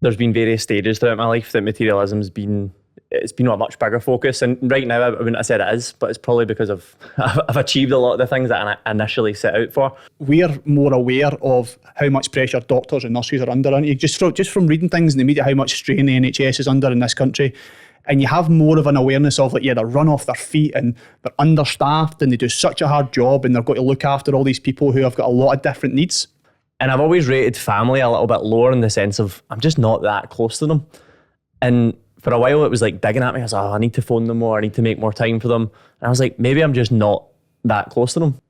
there's been various stages throughout my life that materialism's been a much bigger focus. And right now, I wouldn't have said it is, but it's probably because I've achieved a lot of the things that I initially set out for. We're more aware of how much pressure doctors and nurses are under, aren't you? Just from reading things in the media, how much strain the NHS is under in this country. And you have more of an awareness of, like, yeah, they're run off their feet and they're understaffed and they do such a hard job and they've got to look after all these people who have got a lot of different needs. And I've always rated family a little bit lower in the sense of I'm just not that close to them. And for a while it was like digging at me. I was like, I need to phone them more. I need to make more time for them. And I was like, maybe I'm just not that close to them.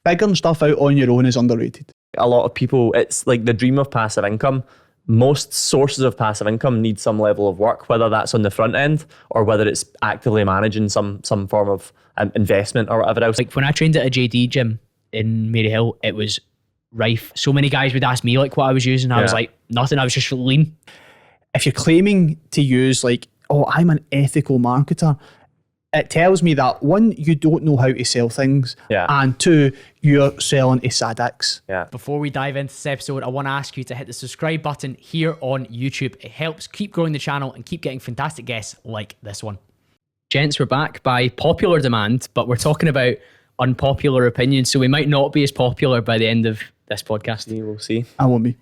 Figuring stuff out on your own is underrated. A lot of people, it's like the dream of passive income. Most sources of passive income need some level of work, whether that's on the front end or whether it's actively managing some form of investment or whatever else. Like when I trained at a JD gym in Maryhill, it was rife. So many guys would ask me like what I was using. I was like, nothing, I was just lean. If you're claiming to use like, oh, I'm an ethical marketer, it tells me that one, you don't know how to sell things, and two, you're selling to sadicks. Yeah. Before we dive into this episode, I want to ask you to hit the subscribe button here on YouTube. It helps keep growing the channel and keep getting fantastic guests like this one. Gents, we're back by popular demand, but we're talking about unpopular opinions, so we might not be as popular by the end of this podcast. We'll see. I won't be.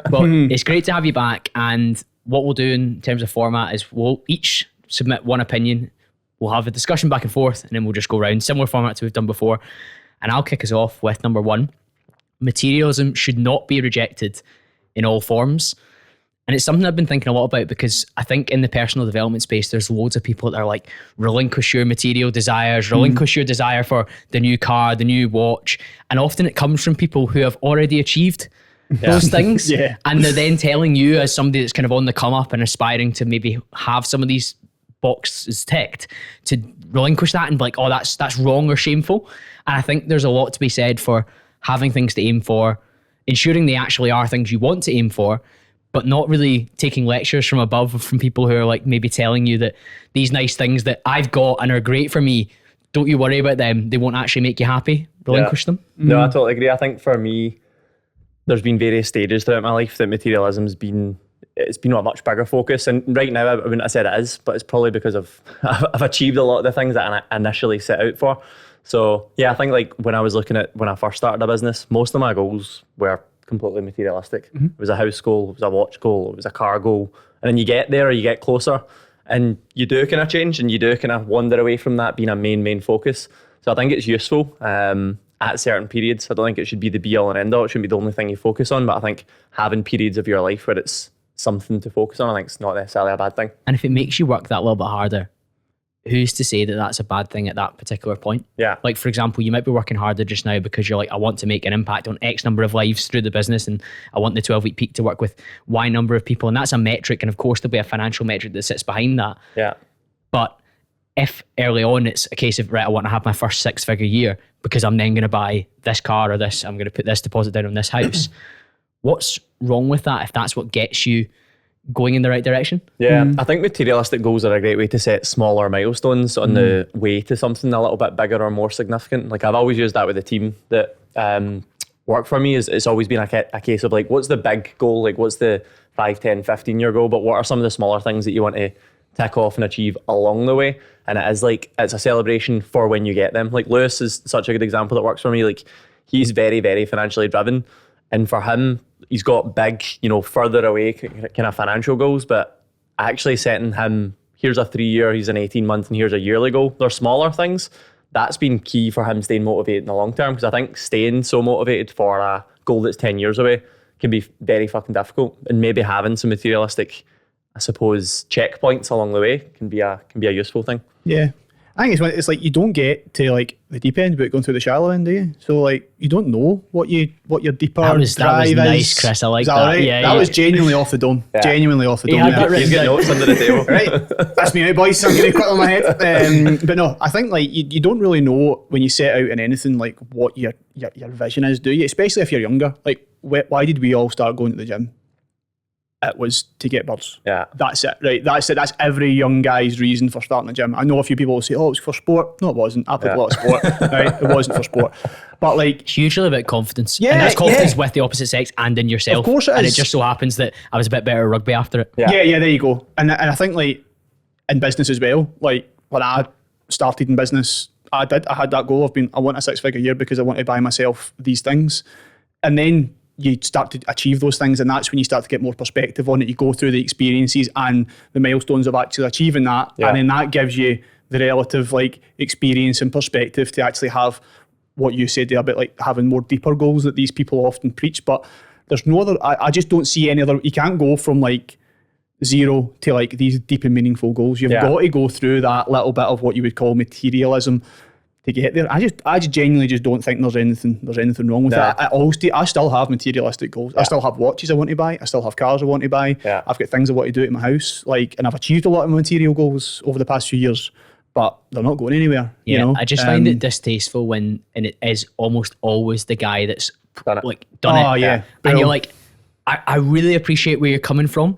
But it's great to have you back, and what we'll do in terms of format is we'll each submit one opinion. We'll have a discussion back and forth, and then we'll just go around. Similar format to we've done before. And I'll kick us off with number one. Materialism should not be rejected in all forms. And it's something I've been thinking a lot about because I think in the personal development space, there's loads of people that are like, relinquish your material desires, relinquish your desire for the new car, the new watch. And often it comes from people who have already achieved those things. And they're then telling you as somebody that's kind of on the come up and aspiring to maybe have some of these boxes ticked to relinquish that and be like, oh, that's wrong or shameful. And I think there's a lot to be said for having things to aim for, ensuring they actually are things you want to aim for, but not really taking lectures from above from people who are like maybe telling you that these nice things that I've got and are great for me, don't you worry about them, they won't actually make you happy. Relinquish them. No, I totally agree. I think for me, there's been various stages throughout my life that materialism's been a much bigger focus. And right now, I wouldn't have said it is, but it's probably because I've achieved a lot of the things that I initially set out for. So yeah, I think like when I first started a business, most of my goals were completely materialistic. It was a house goal, it was a watch goal, it was a car goal. And then you get there or you get closer and you do kind of change and you do kind of wander away from that being a main focus. So I think it's useful at certain periods. I don't think it should be the be all and end all. It shouldn't be the only thing you focus on, but I think having periods of your life where it's something to focus on, I think it's not necessarily a bad thing. And if it makes you work that little bit harder, who's to say that that's a bad thing at that particular point? Yeah. Like, for example, you might be working harder just now because you're like, I want to make an impact on X number of lives through the business and I want the 12-week peak to work with Y number of people. And that's a metric. And of course, there'll be a financial metric that sits behind that. Yeah. But if early on it's a case of, right, I want to have my first 6-figure year because I'm then going to buy this car or this, I'm going to put this deposit down on this house. What's wrong with that if that's what gets you going in the right direction? Yeah, I think materialistic goals are a great way to set smaller milestones on the way to something a little bit bigger or more significant. Like I've always used that with the team that work for me. It's always been a case of like, what's the big goal? Like what's the 5, 10, 15 year goal? But what are some of the smaller things that you want to tick off and achieve along the way? And it is like, it's a celebration for when you get them. Like Lewis is such a good example that works for me. Like he's very, very financially driven. And for him, he's got big, further away kind of financial goals, but actually setting him, here's a 3-year, here's an 18-month, and here's a yearly goal. They're smaller things. That's been key for him staying motivated in the long term, because I think staying so motivated for a goal that's 10 years away can be very fucking difficult. And maybe having some materialistic, I suppose, checkpoints along the way can be a useful thing. Yeah. I think it's like you don't get to like the deep end without going through the shallow end, do you? So like you don't know what your deeper drive is. That was nice, Chris. I like that. Right? Yeah, that was genuinely off the dome. Yeah. Genuinely off the dome. He's got notes under the table. Right, that's me out, boys. I'm going to quit on my head. But no, I think like you don't really know when you set out in anything like what your vision is, do you? Especially if you're younger. Like why did we all start going to the gym? it was to get birds. Yeah. That's it, right? That's it. That's every young guy's reason for starting a gym. I know a few people will say, oh, it's for sport. No, it wasn't. I played a lot of sport, right? It wasn't for sport. But like, It's usually about confidence. Yeah, and that's confidence yeah. with the opposite sex and in yourself. Of course it And it is. just so happens that I was a bit better at rugby after it. Yeah. yeah, there you go. And I think like in business as well, like when I started in business, I had that goal of I want a 6-figure year because I want to buy myself these things. And then you start to achieve those things, and that's when you start to get more perspective on it. You go through the experiences and the milestones of actually achieving that, and then that gives you the relative like experience and perspective to actually have what you said there about like having more deeper goals that these people often preach. But there's no other. I just don't see any other. You can't go from like 0 to like these deep and meaningful goals. You've got to go through that little bit of what you would call materialism to get there. I just genuinely just don't think there's anything wrong with that. I still have materialistic goals. I still have watches I want to buy. I still have cars I want to buy. I've got things I want to do at my house. Like, and I've achieved a lot of my material goals over the past few years, but they're not going anywhere. Yeah, you know? I just find it distasteful when, and it is almost always the guy that's done it. Oh, yeah. And you're like, I really appreciate where you're coming from,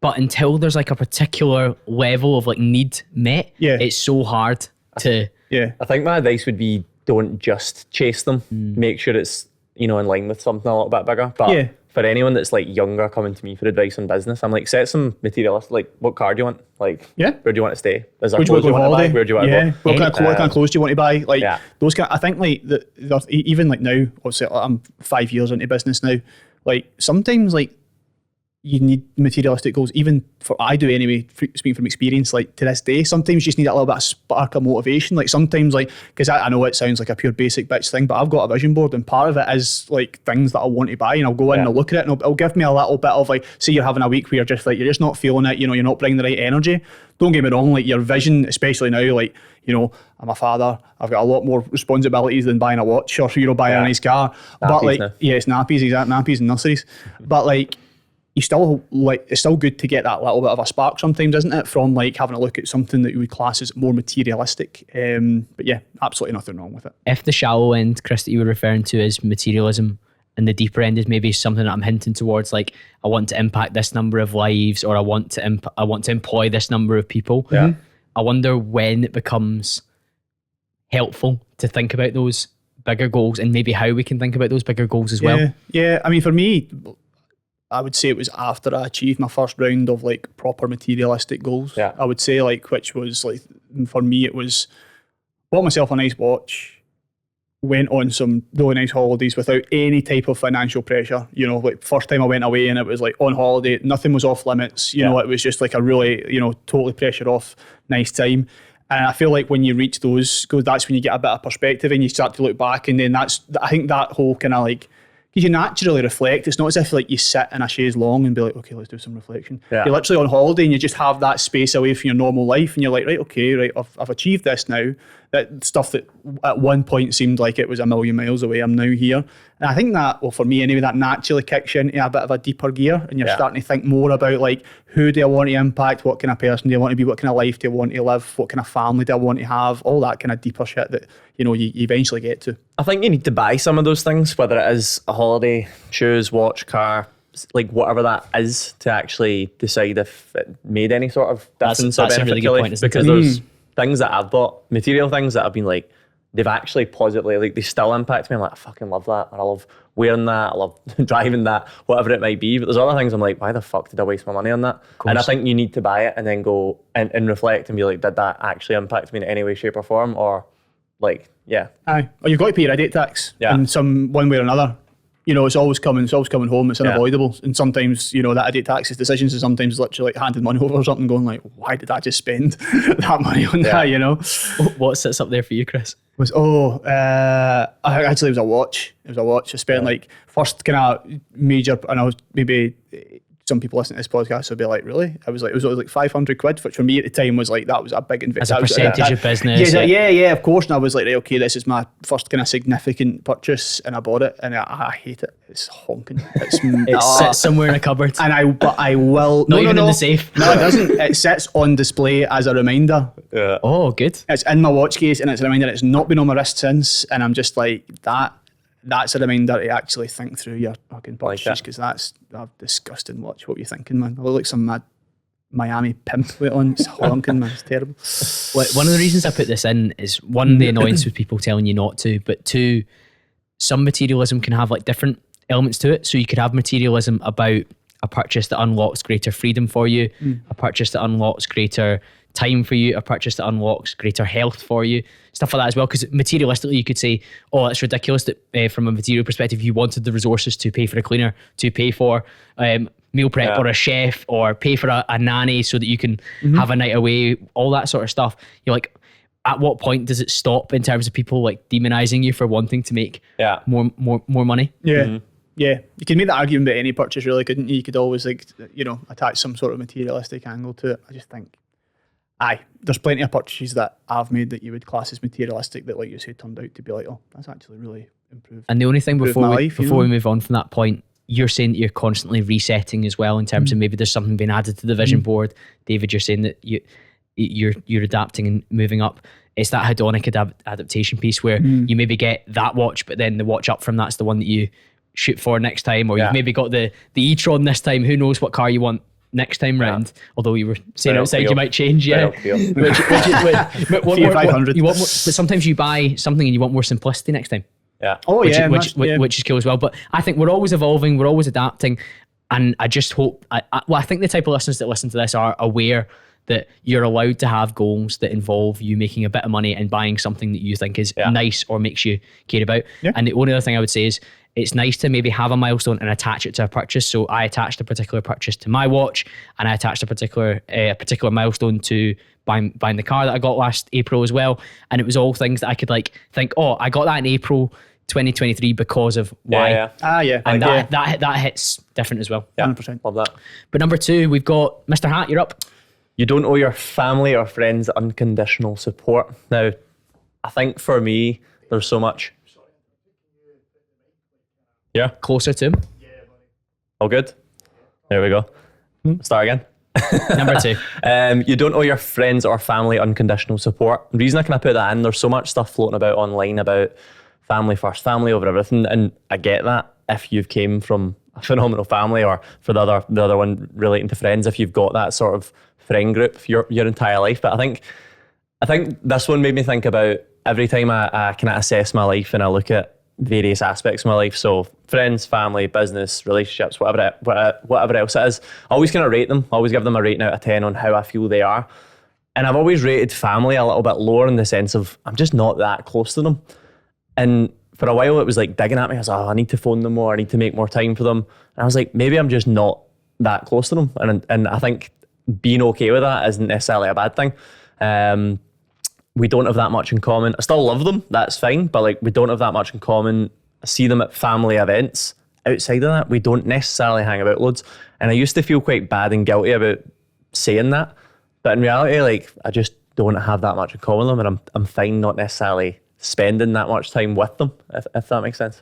but until there's like a particular level of like need met, it's so hard to... Yeah. I think my advice would be don't just chase them. Make sure it's, in line with something a little bit bigger. But for anyone that's like younger coming to me for advice on business, I'm like, set some materialistic, like what car do you want? Like, where do you want to stay? Is there clothes you want to buy? Where do you want to go? What kind of clothes do you want to buy? Like those kind. I think like even like now, obviously I'm 5 years into business now. Like sometimes like you need materialistic goals, even I do anyway, speaking from experience, like to this day, sometimes you just need a little bit of spark of motivation. Like sometimes like, because I know it sounds like a pure basic bitch thing, but I've got a vision board and part of it is like things that I want to buy, and I'll go in and I'll look at it and it'll give me a little bit of like, say you're having a week where you're just not feeling it, you're not bringing the right energy. Don't get me wrong, like your vision, especially now, like, I'm a father, I've got a lot more responsibilities than buying a watch or, buying a nice car. Nappies but like, now. it's nappies, exact nappies and nurseries. But like, you still like, it's still good to get that little bit of a spark sometimes, isn't it? From like having a look at something that you would class as more materialistic. But yeah, absolutely nothing wrong with it. If the shallow end, Chris, that you were referring to is materialism, and the deeper end is maybe something that I'm hinting towards, like I want to impact this number of lives, or I want to employ this number of people. Yeah. I wonder when it becomes helpful to think about those bigger goals, and maybe how we can think about those bigger goals as well. Yeah. I mean, for me, I would say it was after I achieved my first round of like proper materialistic goals. Yeah. I would say like, which was like, for me, it was bought myself a nice watch, went on some really nice holidays without any type of financial pressure. Like first time I went away and it was like on holiday, nothing was off limits. It was just like a really, totally pressure off, nice time. And I feel like when you reach those goals, that's when you get a bit of perspective and you start to look back. And then I think that whole kind of like, because you naturally reflect. It's not as if like you sit in a chaise long and be like, okay, let's do some reflection. Yeah. You're literally on holiday and you just have that space away from your normal life and you're like, right, I've achieved this now. That stuff that at one point seemed like it was a million miles away, I'm now here. And I think that, well, for me anyway, that naturally kicks you into a bit of a deeper gear and you're starting to think more about like, who do I want to impact? What kind of person do I want to be? What kind of life do I want to live? What kind of family do I want to have? All that kind of deeper shit that, you eventually get to. I think you need to buy some of those things, whether it is a holiday, shoes, watch, car, like whatever that is, to actually decide if it made any sort of difference or that's a benefit really to good your point, life. isn't it? Because there's things that I've bought, material things that have been like, they've actually positively, like they still impact me. I'm like, I fucking love that. And I love wearing that. I love driving that, whatever it might be. But there's other things I'm like, why the fuck did I waste my money on that? And I think you need to buy it and then go and reflect and be like, did that actually impact me in any way, shape or form? Or like, Aye. Or you've got to pay your idiot tax in some one way or another. It's always coming home. It's unavoidable. And sometimes, that idiot tax is decisions, and sometimes it's literally like handing money over or something, going like, why did I just spend that money on that, What sits up there for you, Chris? It was a watch. It was a watch. I spent like first kind of major, and I was maybe some people listening to this podcast will be like, really? It was like 500 quid, which for me at the time was like, that was a big investment. As a percentage of business. Yeah, of course. And I was like, right, okay, this is my first kind of significant purchase, and I bought it, and I hate it. It's honking. It sits somewhere in a cupboard. And I will not even in the safe. No, it doesn't. It sits on display as a reminder. Yeah. Oh, good. It's in my watch case, and it's a reminder. It's not been on my wrist since, and I'm just like, that that's a reminder to actually think through your fucking Like purchases, that. because that's a disgusting watch. What were you thinking, man? I look like some mad Miami pimp with it on. It's honking, man. It's terrible. One of the reasons I put this in is one, the annoyance with people telling you not to, but two, some materialism can have like different elements to it. So you could have materialism about a purchase that unlocks greater freedom for you, a purchase that unlocks greater time for you, a purchase that unlocks greater health for you, stuff like that as well. Because materialistically, you could say, oh, it's ridiculous that from a material perspective, you wanted the resources to pay for a cleaner, to pay for meal prep or a chef, or pay for a nanny so that you can have a night away, all that sort of stuff. You're like, at what point does it stop in terms of people like demonizing you for wanting to make more money? Yeah. Yeah, you could make that argument about any purchase, really, couldn't you? You could always, like, you know, attach some sort of materialistic angle to it. I just think, there's plenty of purchases that I've made that you would class as materialistic that, like you say, turned out to be like, oh, that's actually really improved. And the only thing before my life, we move on from that point, you're saying that you're constantly resetting as well in terms of maybe there's something being added to the vision board. David, you're saying that you're adapting and moving up. It's that hedonic adaptation piece where you maybe get that watch, but then the watch up from that's the one that you shoot for next time, or you've maybe got the e-tron this time. Who knows what car you want next time round? Although you were saying Very outside appeal. you might change, yeah. Fiat 500. You want more, but sometimes you buy something and you want more simplicity next time. Yeah. Oh, yeah. Which is cool as well. But I think we're always evolving, we're always adapting, and I just hope. I think the type of listeners that listen to this are aware that you're allowed to have goals that involve you making a bit of money and buying something that you think is nice or makes you care about. Yeah. And the only other thing I would say is, it's nice to maybe have a milestone and attach it to a purchase. So I attached a particular purchase to my watch, and I attached a particular milestone to buying the car that I got last April as well. And it was all things that I could like think, oh, I got that in April 2023 because of why. And that hits different as well. Yeah, 100%. Love that. But number 2, we've got Mr. Hatt, you're up. You don't owe your family or friends unconditional support. Now, I think for me, there's so much. Yeah. Closer to him. All good? There we go. Start again. Number 2. You don't owe your friends or family unconditional support. The reason I kind of put that in, there's so much stuff floating about online about family first, family over everything, and I get that if you've came from a phenomenal family, or for the other one relating to friends, if you've got that sort of friend group your entire life. But I think this one made me think about every time I kind of assess my life and I look at various aspects of my life. So friends, family, business, relationships, whatever else it is, I always kind of rate them. I always give them a rating out of 10 on how I feel they are. And I've always rated family a little bit lower in the sense of I'm just not that close to them. And for a while it was like digging at me. I was like, I need to phone them more. I need to make more time for them. And I was like, maybe I'm just not that close to them. And I think being okay with that isn't necessarily a bad thing. We don't have that much in common. I still love them, that's fine, but like we don't have that much in common. I see them at family events. Outside of that, we don't necessarily hang about loads. And I used to feel quite bad and guilty about saying that. But in reality, like I just don't have that much in common with them, and I'm fine not necessarily spending that much time with them, if that makes sense.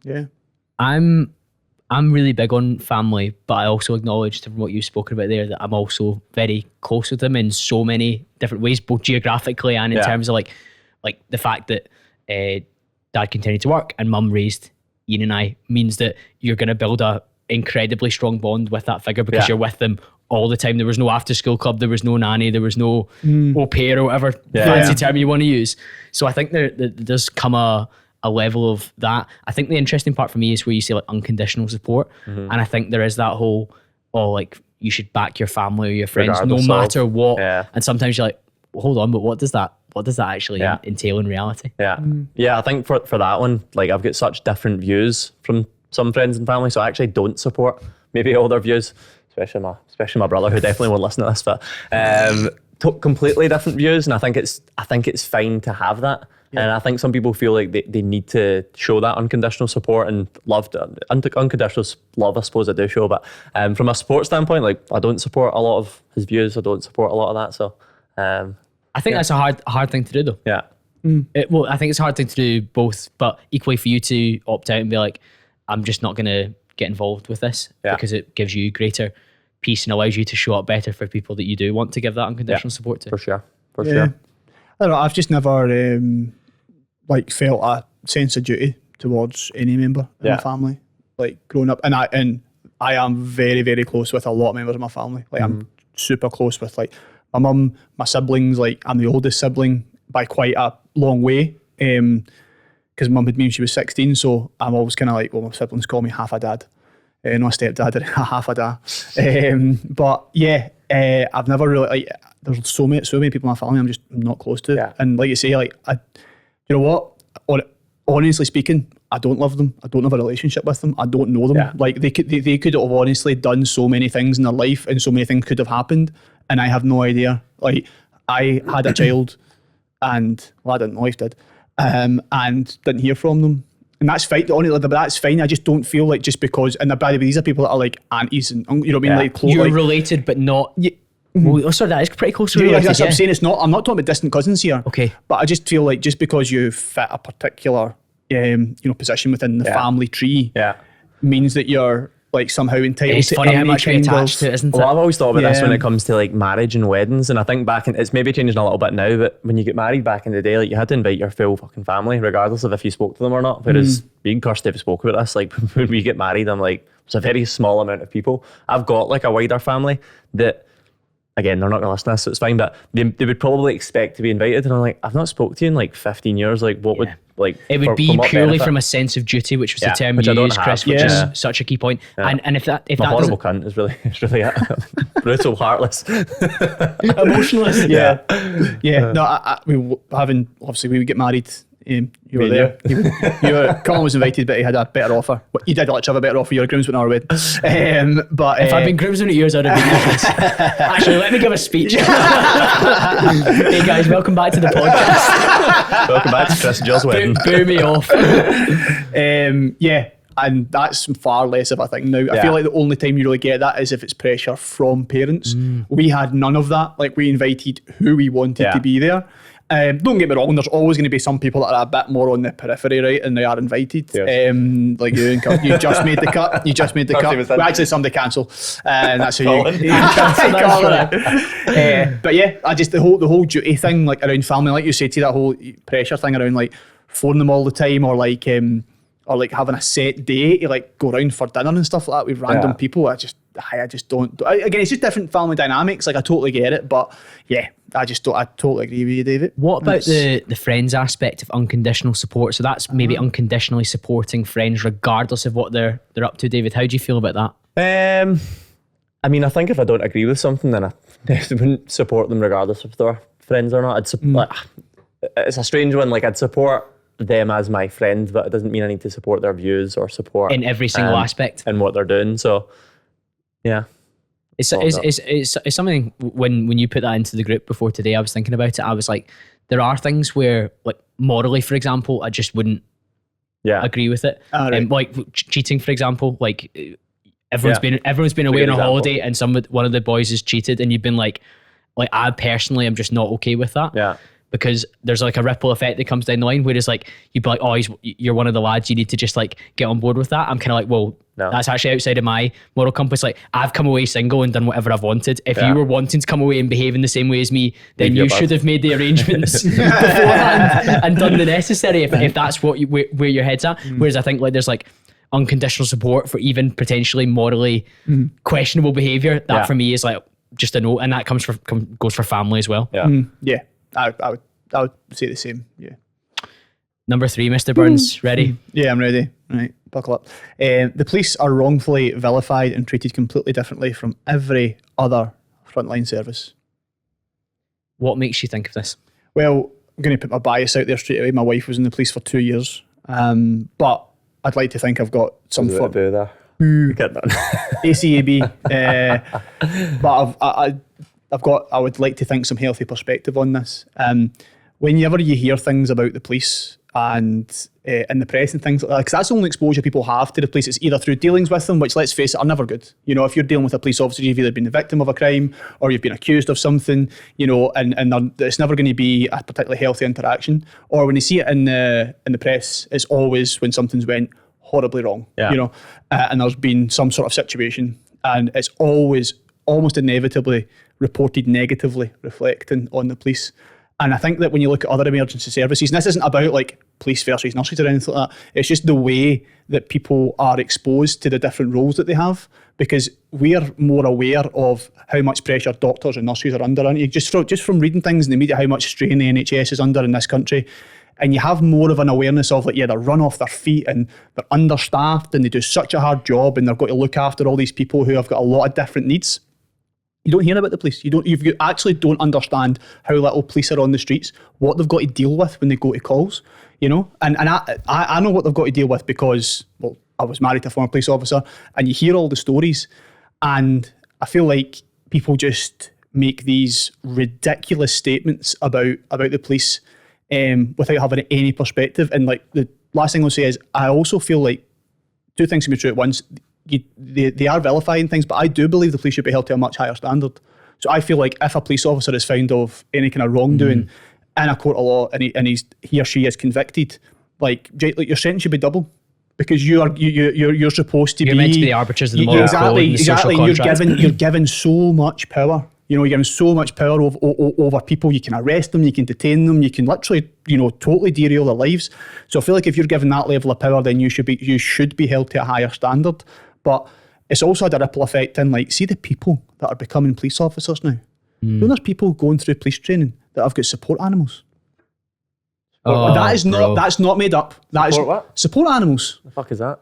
Yeah. I'm really big on family, but I also acknowledge from what you've spoken about there that I'm also very close with them in so many different ways, both geographically and in terms of like the fact that dad continued to work and mum raised Ian and I means that you're going to build a incredibly strong bond with that figure because you're with them all the time. There was no after school club, there was no nanny, there was no au pair or whatever fancy term you want to use. So I think there does come a level of that. I think the interesting part for me is where you say like unconditional support, and I think there is that whole like you should back your family or your friends regardless no matter what. And sometimes you're like, well, hold on, but what does that actually entail in reality? Yeah, I think for that one, like I've got such different views from some friends and family, so I actually don't support maybe all their views, especially my brother, who definitely won't listen to this, but completely different views. And I think it's fine to have that. And I think some people feel like they need to show that unconditional support and love. Unconditional love, I suppose I do show, but from a sports standpoint, like I don't support a lot of his views. I don't support a lot of that. So I think that's a hard thing to do, though. Yeah. Well, I think it's a hard thing to do both, but equally for you to opt out and be like, I'm just not going to get involved with this because it gives you greater peace and allows you to show up better for people that you do want to give that unconditional support to. For sure. I don't know. I've just never felt a sense of duty towards any member of my family. Like growing up, and I am very, very close with a lot of members of my family. Like I'm super close with like my mum, my siblings. Like I'm the oldest sibling by quite a long way. Because mum had me when she was 16, so I'm always kind of like, well, my siblings call me half a dad. My stepdad, half a dad. But yeah, I've never really, like, there's so many people in my family I'm just not close to. Yeah. And like you say, like, you know what? Honestly speaking, I don't love them. I don't have a relationship with them. I don't know them. Yeah. Like they could have honestly done so many things in their life, and so many things could have happened, and I have no idea. Like I had a child, and well, I didn't. My wife did, and didn't hear from them. And that's fine. Honestly, but that's fine. I just don't feel like just because. And by the way, these are people that are like aunties, and you know what I mean, like close. You're like, related, but not. Well, sorry, that is pretty close to yeah, related. that's what I'm saying. It's not. I'm not talking about distant cousins here. Okay. But I just feel like just because you fit a particular, position within the family tree, means that you're like somehow entitled It's to funny how any much we kind attach of. to it, isn't Well, it? I've always thought about this Yeah. when it comes to like marriage and weddings, and I think it's maybe changing a little bit now, but when you get married back in the day, like you had to invite your full fucking family, regardless of if you spoke to them or not. Whereas being cursed if you spoke about this, like when we get married, I'm like, it's a very small amount of people. I've got like a wider family that, again, they're not going to listen to this, so it's fine, but they would probably expect to be invited, and I'm like, I've not spoke to you in like 15 years, like what would, like... It would be from what purely benefit? from a sense of duty, which was the term which I you don't used, have. Chris, which Yeah. is such a key point. And if that I'm a doesn't... horrible cunt is really it. Brutal, heartless. Emotionless. Yeah. No, we would get married. You were there. Colin was invited, but he had a better offer. Well, you did actually have a better offer. You were a groomsman at our wedding. But If I'd been groomsman at yours, I'd have been nervous. Actually, let me give a speech. Hey guys, welcome back to the podcast. Welcome back to Chris and Jill's wedding. Boo me off. and that's far less of a thing now. I Yeah. feel like the only time you really get that is if it's pressure from parents. We had none of that. Like we invited who we wanted to be there. Don't get me wrong, there's always going to be some people that are a bit more on the periphery, right, and they are invited. Yes. Like you and Kurt, you just made the cut. You just made the cut. Well, actually, somebody cancel, and that's who Colin. you call it. But yeah, I just the whole duty thing, like around family, like you said, to that whole pressure thing around like phoning them all the time, or like having a set day to like go around for dinner and stuff like that with random people. I just don't. Again, it's just different family dynamics. Like I totally get it, but yeah, I totally agree with you, David. What about the friends aspect of unconditional support? So that's maybe unconditionally supporting friends regardless of what they're up to. David, how do you feel about that? I mean, I think if I don't agree with something, then I wouldn't support them regardless if they're friends or not. It's a strange one. Like I'd support them as my friend, but it doesn't mean I need to support their views or support In every single aspect. and what they're doing. So yeah. It's something when you put that into the group before today, I was thinking about it. I was like, there are things where, like morally, for example, I just wouldn't agree with it. Right. Like cheating, for example, like everyone's been away on a holiday and one of the boys has cheated, and you've been like I personally am just not okay with that. Yeah. Because there's like a ripple effect that comes down the line, whereas like you'd be like, oh, you're one of the lads, you need to just like get on board with that. I'm kind of like, well, that's actually outside of my moral compass. Like I've come away single and done whatever I've wanted. If you were wanting to come away and behave in the same way as me, then you should have made the arrangements beforehand and done the necessary if that's where your head's at. Whereas I think like there's like unconditional support for even potentially morally questionable behavior. That for me is like just a no, and that goes for family as well. Yeah. I would say the same. Yeah. Number 3, Mr. Burns, ready? Yeah, I'm ready. Right, buckle up. The police are wrongfully vilified and treated completely differently from every other frontline service. What makes you think of this? Well, I'm going to put my bias out there straight away. My wife was in the police for 2 years, but I'd like to think I've got some form there. ACAB, but I would like to think some healthy perspective on this. Whenever you hear things about the police and in the press and things like that, because that's the only exposure people have to the police. It's either through dealings with them, which let's face it, are never good. You know, if you're dealing with a police officer, you've either been the victim of a crime or you've been accused of something, you know, and it's never going to be a particularly healthy interaction. Or when you see it in the press, it's always when something's went horribly wrong, you know, and there's been some sort of situation, and it's always almost inevitably reported negatively, reflecting on the police. And I think that when you look at other emergency services, and this isn't about like police versus nurses or anything like that. It's just the way that people are exposed to the different roles that they have, because we're more aware of how much pressure doctors and nurses are under, aren't you? Just from reading things in the media, how much strain the NHS is under in this country. And you have more of an awareness of, like, yeah, they're run off their feet and they're understaffed and they do such a hard job and they've got to look after all these people who have got a lot of different needs. You don't hear about the police. You actually don't understand how little police are on the streets, what they've got to deal with when they go to calls, you know? And I know what they've got to deal with because, well, I was married to a former police officer, and you hear all the stories, and I feel like people just make these ridiculous statements about the police without having any perspective. And like the last thing I'll say is, I also feel like two things can be true at once. They are vilifying things, but I do believe the police should be held to a much higher standard. So I feel like if a police officer is found of any kind of wrongdoing in a court of law and he or she is convicted, like your sentence should be double, because you're supposed to be. You're meant to be the arbiters of the moral code and the social contract. You're given so much power. You know, you're given so much power over people. You can arrest them, you can detain them, you can literally, totally derail their lives. So I feel like if you're given that level of power, then you should be held to a higher standard. But it's also had a ripple effect in, like, see the people that are becoming police officers now. There's people going through police training that have got support animals. That's not made up. That is what? Support animals. The fuck is that?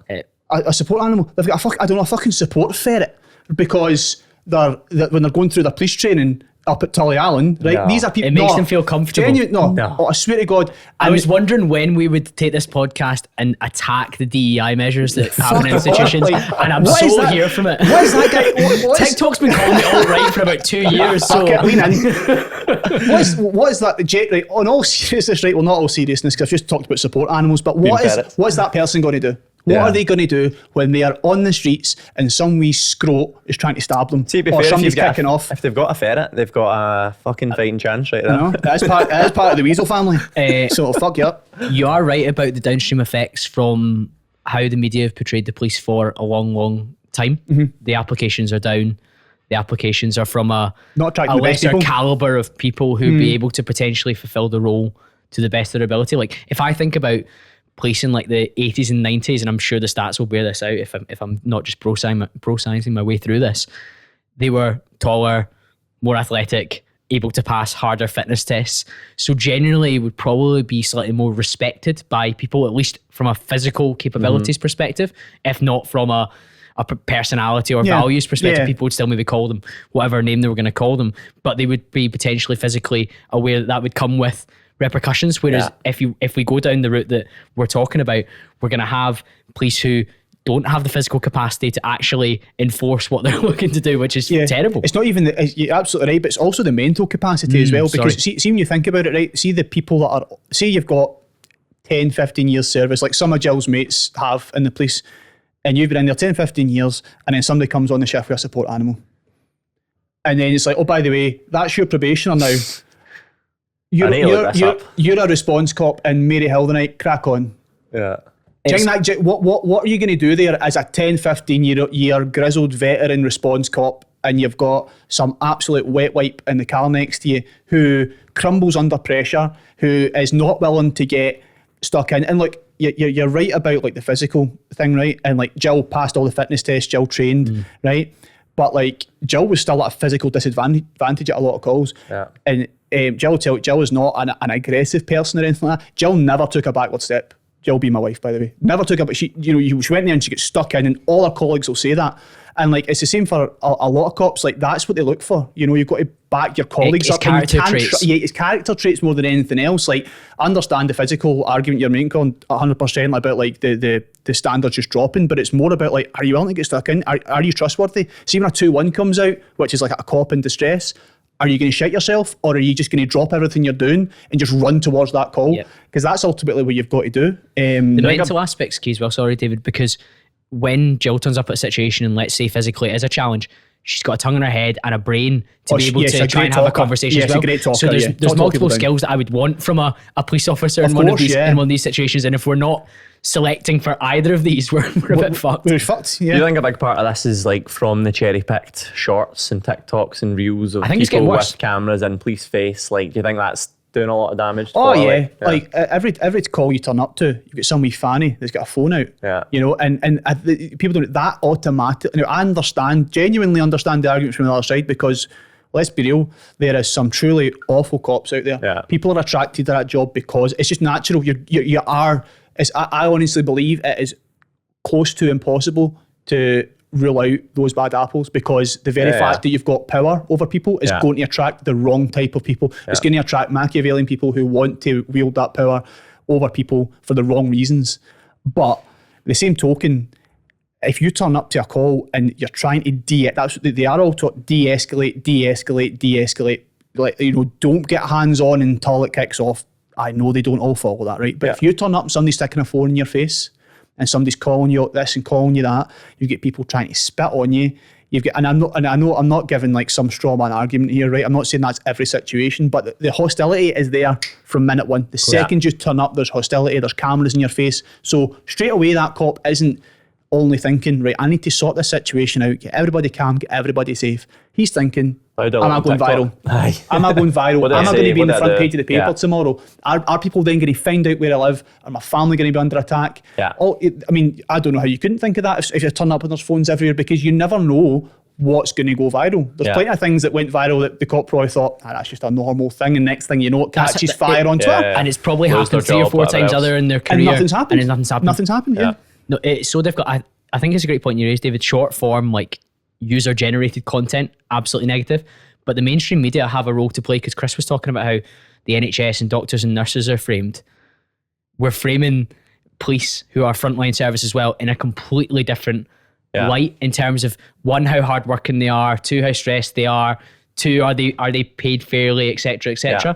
A support animal. They've got a fucking support ferret, because when they're going through their police training up at Tully Allen, right? No. These are people. It makes them feel comfortable. No. Oh, I swear to God. I was wondering when we would take this podcast and attack the DEI measures that happen in institutions, and I'm so here from it. What is that guy? TikTok's been calling me alt-right for about 2 years. So Okay, lean in. What is that? Right, on all seriousness, right? Well, not all seriousness, because I've just talked about support animals, but what is that person going to do? What are they going to do when they are on the streets and some wee scrote is trying to stab them? See, or somebody's kicking off? If they've got a ferret, they've got a fucking fighting chance right there. That's part of the weasel family. So it'll fuck you up. You are right about the downstream effects from how the media have portrayed the police for a long, long time. The applications are down. The applications are from a lesser caliber of people who'd be able to potentially fulfill the role to the best of their ability. Like, if I think about police in like the 80s and 90s, and I'm sure the stats will bear this out if I'm not just pro-sciencing my way through this, they were taller, more athletic, able to pass harder fitness tests. So generally would probably be slightly more respected by people, at least from a physical capabilities perspective, if not from a personality or values perspective. People would still maybe call them whatever name they were going to call them, but they would be potentially physically aware that would come with repercussions. Whereas if we go down the route that we're talking about, we're going to have police who don't have the physical capacity to actually enforce what they're looking to do, which is terrible. It's not even you're absolutely right, but it's also the mental capacity as well. Because see when you think about it, right? See the people that are, say you've got 10, 15 years service, like some of Jill's mates have in the police, and you've been in there 10, 15 years, and then somebody comes on the shift with a support animal. And then it's like, oh, by the way, that's your probationer now. You're a response cop in Maryhill tonight, crack on. Yeah. What are you going to do there as a 10, 15 year grizzled veteran response cop, and you've got some absolute wet wipe in the car next to you who crumbles under pressure, who is not willing to get stuck in? And look, you're right about like the physical thing, right? And like Jill passed all the fitness tests, Jill trained, right? But like Jill was still at a physical disadvantage at a lot of calls. Yeah. And Jill is not an aggressive person or anything like that. Jill never took a backward step. Jill be my wife, by the way. Never took up, but she went there and she got stuck in, and all her colleagues will say that. And like, it's the same for a lot of cops. Like, that's what they look for. You've got to back your colleagues up. Character traits. It's character traits more than anything else. Like, I understand the physical argument you're making on 100% about like the standards just dropping, but it's more about like, are you willing to get stuck in? Are you trustworthy? See when a 2-1 comes out, which is like a cop in distress, are you going to shit yourself, or are you just going to drop everything you're doing and just run towards that call? Because that's ultimately what you've got to do. The mental aspect's key as well, sorry, David, because when Jill turns up at a situation and let's say physically it is a challenge, she's got a tongue in her head and a brain to be able to try and have a conversation as well. A great talker, so there's multiple skills that I would want from a police officer in one of these situations, and if we're not selecting for either of these, we're a bit fucked. We're fucked, yeah. Do you think a big part of this is like from the cherry-picked shorts and TikToks and reels of people with cameras in police face? Like, do you think that's doing a lot of damage. Oh yeah. Like every call you turn up to, you've got some wee fanny that's got a phone out. Yeah. You know, and people don't that automatic. You know, I genuinely understand the arguments from the other side, because let's be real, there is some truly awful cops out there. Yeah. People are attracted to that job because it's just natural. You are. I honestly believe it is close to impossible to rule out those bad apples, because the very fact that you've got power over people is going to attract the wrong type of people. It's going to attract Machiavellian people who want to wield that power over people for the wrong reasons. But the same token, if you turn up to a call and you're trying to they are all taught de-escalate. Like, you know, don't get hands on until it kicks off. I know they don't all follow that, right? But if you turn up and somebody's sticking a phone in your face, and somebody's calling you this and calling you that, you get people trying to spit on you. I know I'm not giving like some straw man argument here, right? I'm not saying that's every situation, but the hostility is there from minute one. The second you turn up, there's hostility, there's cameras in your face. So straight away, that cop isn't only thinking, right, I need to sort this situation out, get everybody calm, get everybody safe. He's thinking, am I going viral? Am I going viral? Am I going to be in the front page of the paper tomorrow? Are people then going to find out where I live? Are my family going to be under attack? Yeah. I mean, I don't know how you couldn't think of that if you turn up and there's phones everywhere, because you never know what's going to go viral. There's plenty of things that went viral that the cop probably thought, that's just a normal thing, and next thing you know, it catches fire on Twitter. And it's probably happened 3 or 4 times other in their career. And nothing's happened. Nothing's happened, yeah. No, it's so difficult. I think it's a great point you raised, David. Short form, like user-generated content, absolutely negative. But the mainstream media have a role to play, because Chris was talking about how the NHS and doctors and nurses are framed. We're framing police, who are frontline service as well, in a completely different light, in terms of, 1, how hardworking they are, 2, how stressed they are, 2, are they paid fairly, etc., etc.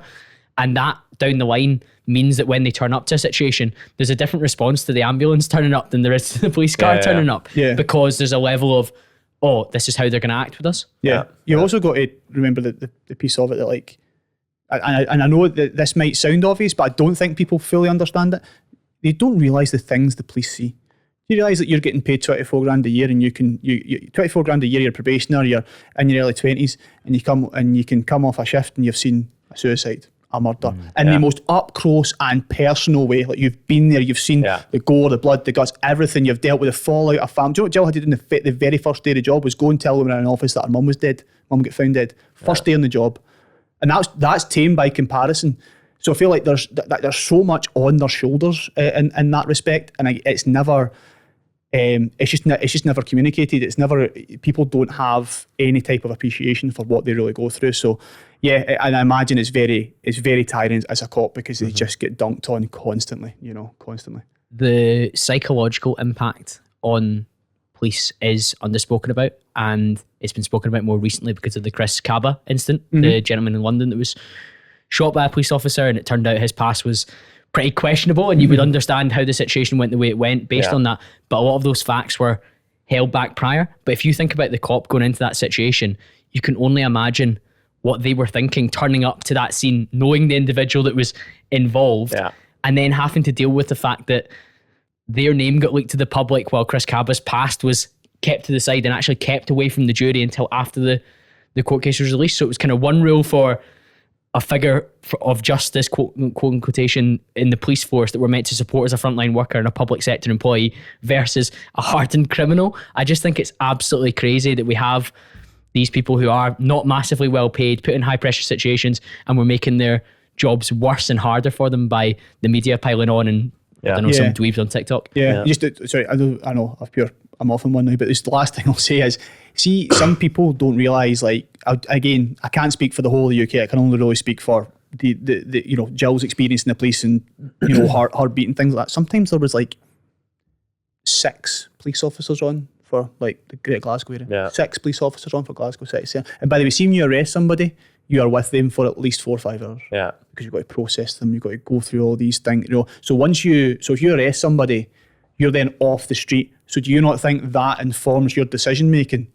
And that down the line means that when they turn up to a situation, there's a different response to the ambulance turning up than there is to the police car turning up, because there's a level of, this is how they're going to act with us. You also got to remember the piece of it that, like, and I know that this might sound obvious, but I don't think people fully understand it. They don't realise the things the police see. You realise that you're getting paid 24 grand a year, and you 24 grand a year, you're a probationer, you're in your early 20s, and you can come off a shift and you've seen a suicide, a murder, in the most up close and personal way. Like, you've been there, you've seen the gore, the blood, the guts, everything. You've dealt with the fallout of family. Do you know what Jill had to do in the very first day of the job? Was go and tell them in an office that her mum was dead. Mum got found dead. First day on the job, and that's tame by comparison. So I feel like there's so much on their shoulders in that respect, and it's never. It's just never communicated. It's never, people don't have any type of appreciation for what they really go through. So and I imagine it's very tiring as a cop, because they just get dunked on constantly. The psychological impact on police is underspoken about, and it's been spoken about more recently because of the Chris Kaba incident, the gentleman in London that was shot by a police officer, and it turned out his past was pretty questionable, and you would understand how the situation went the way it went based on that. But a lot of those facts were held back prior. But if you think about the cop going into that situation, you can only imagine what they were thinking, turning up to that scene, knowing the individual that was involved, and then having to deal with the fact that their name got leaked to the public while Chris Kaba's past was kept to the side and actually kept away from the jury until after the court case was released. So it was kind of one rule for a figure of justice, quote quotation, in the police force that were meant to support as a frontline worker and a public sector employee, versus a hardened criminal. I just think it's absolutely crazy that we have these people who are not massively well paid, put in high pressure situations, and we're making their jobs worse and harder for them by the media piling on and I don't know, some dweebs on TikTok. Sorry, I know I'm off on one now, but the last thing I'll say is, see, some people don't realise, like, again, I can't speak for the whole of the UK. I can only really speak for the Jill's experience in the police and, her beating, things like that. Sometimes there was like 6 police officers on for like the Great Glasgow area. 6 police officers on for Glasgow City Centre. And by the way, see, when you arrest somebody, you are with them for at least 4 or 5 hours. Yeah. Because you've got to process them, you've got to go through all these things. So if you arrest somebody, you're then off the street. So do you not think that informs your decision making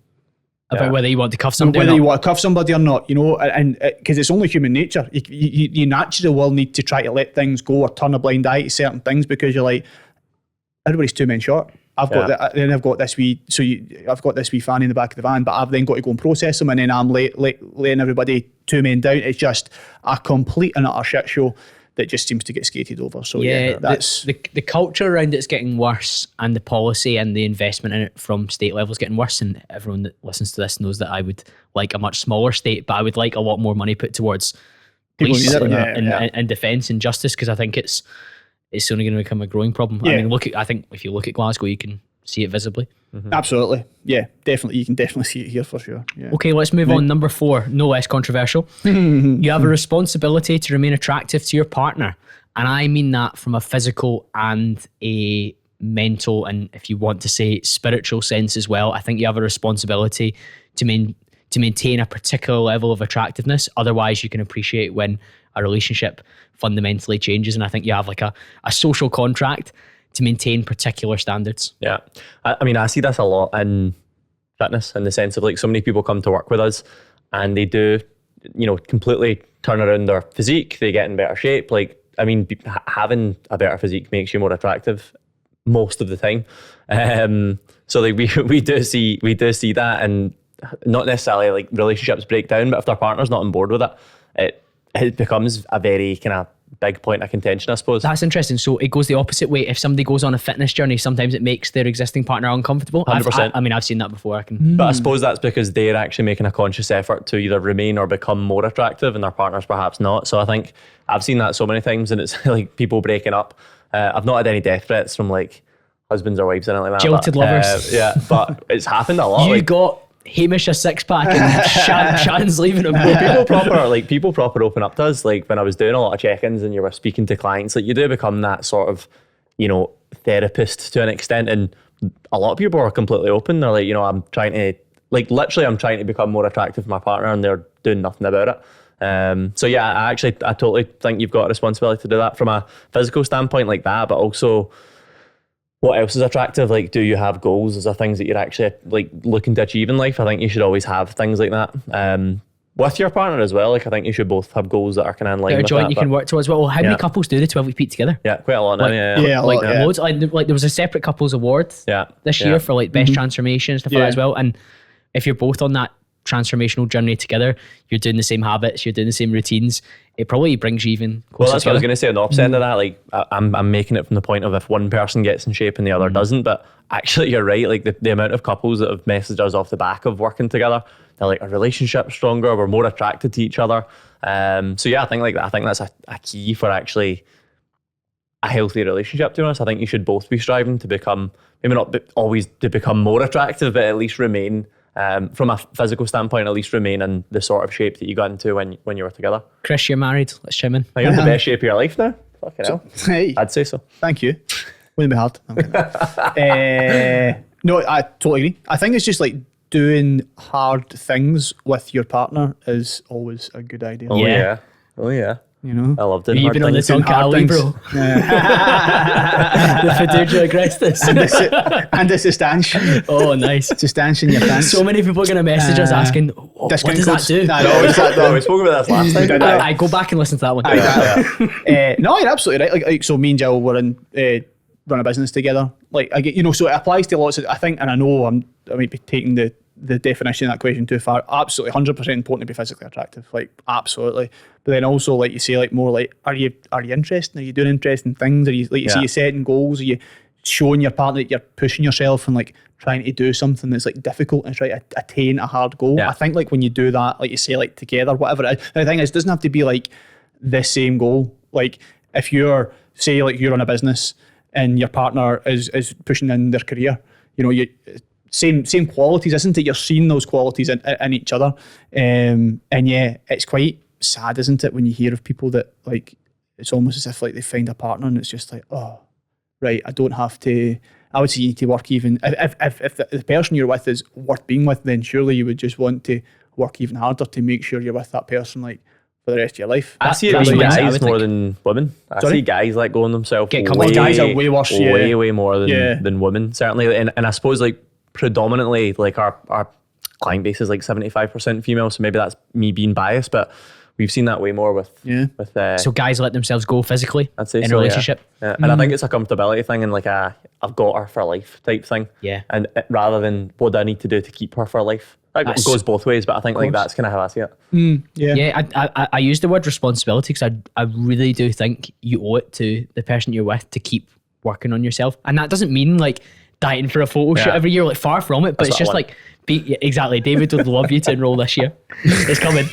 about whether you want to cuff somebody? Whether you want to cuff somebody or not, and because it's only human nature. You naturally will need to try to let things go or turn a blind eye to certain things, because you're like, everybody's 2 men short. I've got then I've got this wee I've got this wee fanny in the back of the van, but I've then got to go and process them, and then I'm laying everybody 2 men down. It's just a complete and utter shit show that just seems to get skated over. So that's the culture around it's getting worse, and the policy and the investment in it from state levels getting worse. And everyone that listens to this knows that I would like a much smaller state, but I would like a lot more money put towards police and defence and justice, because I think it's only going to become a growing problem. I mean, I think if you look at Glasgow, you can see it visibly. Absolutely. Yeah, definitely. You can definitely see it here for sure. Yeah. Okay, let's move on. Number 4, no less controversial. You have a responsibility to remain attractive to your partner. And I mean that from a physical and a mental, and if you want to say spiritual sense as well. I think you have a responsibility to maintain a particular level of attractiveness. Otherwise, you can appreciate when a relationship fundamentally changes. And I think you have like a social contract to maintain particular standards. Yeah. I mean, I see this a lot in fitness, in the sense of like so many people come to work with us and they do, completely turn around their physique. They get in better shape. Like, I mean, having a better physique makes you more attractive most of the time. So like we do see that, and not necessarily like relationships break down, but if their partner's not on board with it, it becomes a very kind of big point of contention, I suppose. That's interesting. So it goes the opposite way. If somebody goes on a fitness journey, sometimes it makes their existing partner uncomfortable. 100%. I've seen that before. But I suppose that's because they're actually making a conscious effort to either remain or become more attractive, and their partner's perhaps not. So I think I've seen that so many times, and it's like people breaking up. I've not had any death threats from like husbands or wives or anything like that. Jilted lovers. But it's happened a lot. You got Hamish a 6-pack and Shannon's leaving him. People proper open up to us. Like when I was doing a lot of check-ins and you were speaking to clients, like you do become that sort of, therapist to an extent. And a lot of people are completely open. They're like, I'm trying to become more attractive to my partner, and they're doing nothing about it. I totally think you've got a responsibility to do that from a physical standpoint like that, but also what else is attractive? Like, do you have goals? Is there things that you're actually like looking to achieve in life? I think you should always have things like that. With your partner as well. Like, I think you should both have goals that are kind of in line with joint that, you can work towards. Well, how many couples do the 12-week peak together? Yeah, quite a lot now. Loads. Like there was a separate couples award this year for like best transformation and stuff like that as well. And if you're both on that transformational journey together, you're doing the same habits, you're doing the same routines, it probably brings you even closer. Well, that's what I was going to say on the opposite end of that. Like I'm making it from the point of if one person gets in shape and the other doesn't, but actually you're right. Like the amount of couples that have messaged us off the back of working together, they're like, our relationship's stronger, we're more attracted to each other. I think like that. I think that's a key for actually a healthy relationship, to be honest. I think you should both be striving to become, maybe not always to become more attractive, but at least remain from a physical standpoint, at least remain in the sort of shape that you got into when you were together. Chris, you're married. Let's chime in. You're in the best shape of your life now. Fucking hell. Hey, I'd say so. Thank you. Wouldn't be hard. No, I totally agree. I think it's just like doing hard things with your partner is always a good idea. Oh yeah. You know, I loved it. You've been on the tongue alley, bro. The Fiducia Agrestis. And the substantial. Oh, nice. Substantial in your pants. So many people are going to message us asking, what does that do? No, we spoke about this last time. I go back and listen to that one. No, you're absolutely right. Like, so me and Jill were run a business together. Like, I get, so it applies to lots of, I think, and I know I might be taking the definition of that question too far. Absolutely 100% important to be physically attractive, like absolutely. But then also, like you say, like more like, are you interested? Are you doing interesting things? Are you, like you say, you setting goals? Are you showing your partner that you're pushing yourself and like trying to do something that's like difficult and try to attain a hard goal? I think like when you do that, like you say, like together, whatever it is. The thing is, it doesn't have to be like the same goal. Like if you're, say, like you're on a business and your partner is pushing in their career, you same qualities, isn't it? You're seeing those qualities in each other. And yeah, it's quite sad, isn't it, when you hear of people that like, it's almost as if like they find a partner and it's just like, oh, right, I don't have to, I would say you need to work even, if the person you're with is worth being with, then surely you would just want to work even harder to make sure you're with that person like for the rest of your life. I see it with guys more than women. I see guys like going themselves guys are way worse. Way more than women, certainly. And I suppose like predominantly like our client base is like 75% female, so maybe that's me being biased, but we've seen that way more with So guys let themselves go physically I'd say in so, a relationship. Yeah. And I think it's a comfortability thing and like I've got her for life type thing. Yeah. And rather than what do I need to do to keep her for life? It goes both ways, but I think like that's kind of how I see it. Yeah, I use the word responsibility because I really do think you owe it to the person you're with to keep working on yourself. And that doesn't mean like dieting for a photo shoot every year, like far from it, but That's it's just like, exactly, David would love you to enroll this year. It's coming.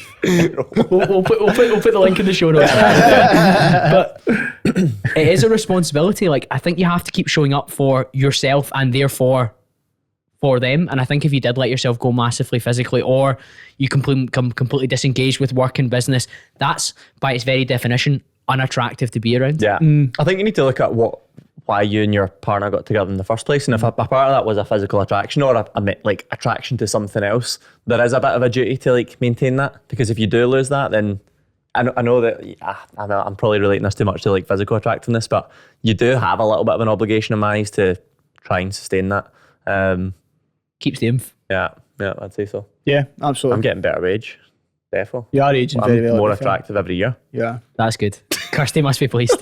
we'll put the link in the show notes. But it is a responsibility. Like, I think you have to keep showing up for yourself and therefore for them. And I think if you did let yourself go massively physically, or you become completely disengaged with work and business, that's by its very definition unattractive to be around. Yeah. I think you need to look at why you and your partner got together in the first place. And if a part of that was a physical attraction or a like attraction to something else, there is a bit of a duty to like maintain that, because if you do lose that, then I know that I'm probably relating this too much to like physical attractiveness, but you do have a little bit of an obligation in my eyes to try and sustain that. Keeps the oomph. Yeah, I'd say so. Yeah, absolutely. I'm getting better with age, definitely. You are aging I'm very well. more attractive every year. Yeah. That's good. Kirsty must be pleased.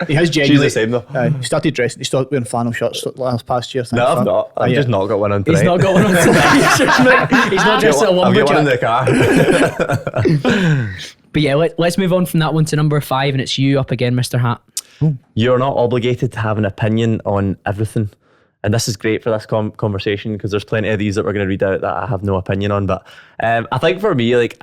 He has genuinely. She's the same though. He started dressing. He started wearing flannel shirts last past year. No, I've not. I've just not got one on tonight. He's not got one on tonight. He's not just a I'll get one in lumberjack. the car. But yeah, let's move on from that one to number 5, and it's you up again, Mr. Hatt. You're not obligated to have an opinion on everything. And this is great for this conversation, because there's plenty of these that we're going to read out that I have no opinion on. But I think for me, like,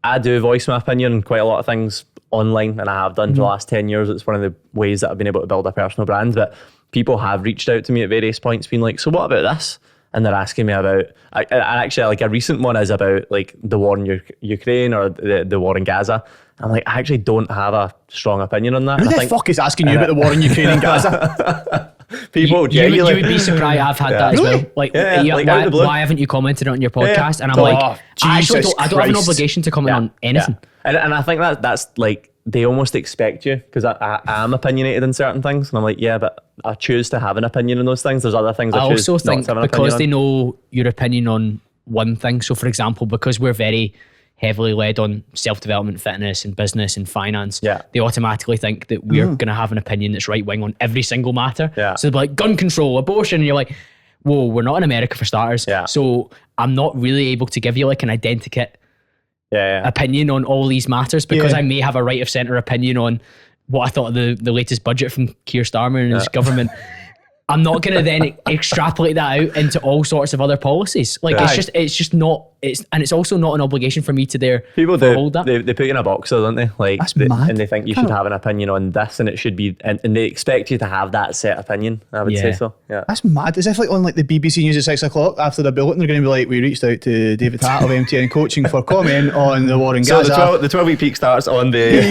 I do voice my opinion on quite a lot of things online, and I have done for the last 10 years. It's one of the ways that I've been able to build a personal brand. But people have reached out to me at various points being like, so what about this? And they're asking me about, actually like a recent one is about like the war in Ukraine or the war in Gaza. I'm like, I actually don't have a strong opinion on that. Who the fuck is asking you about the war in Ukraine and Gaza? People you would be surprised. I've had that as well. Like, like out of the blue. why haven't you commented on your podcast? Yeah. And I'm like, I actually Jesus I don't have an Christ. obligation to comment on anything. Yeah. And I think that's like, they almost expect you, because I am opinionated in certain things. And I'm like, yeah, but I choose to have an opinion on those things. There's other things I choose also not think to have an because they opinion on. know your opinion on one thing. So for example, because we're very heavily led on self-development, fitness and business and finance, they automatically think that we're going to have an opinion that's right wing on every single matter. So they'll be like, gun control, abortion, and you're like, whoa, we're not in America for starters. So I'm not really able to give you like an identikit opinion on all these matters, because I may have a right of centre opinion on what I thought of the latest budget from Keir Starmer and his government. I'm not going to then extrapolate that out into all sorts of other policies. Like it's just not. It's also not an obligation for me to people do hold that. they put you in a box though, don't they? Like That's mad. And they think you should have an opinion on this, and it should be, and they expect you to have that set opinion. I would say so. Yeah, That's mad. As if like on like the BBC News at 6 o'clock after the bulletin, they're going to be like, we reached out to David Hatt of MTN Coaching for comment on the war in Gaza. So the 12-week peak starts on the.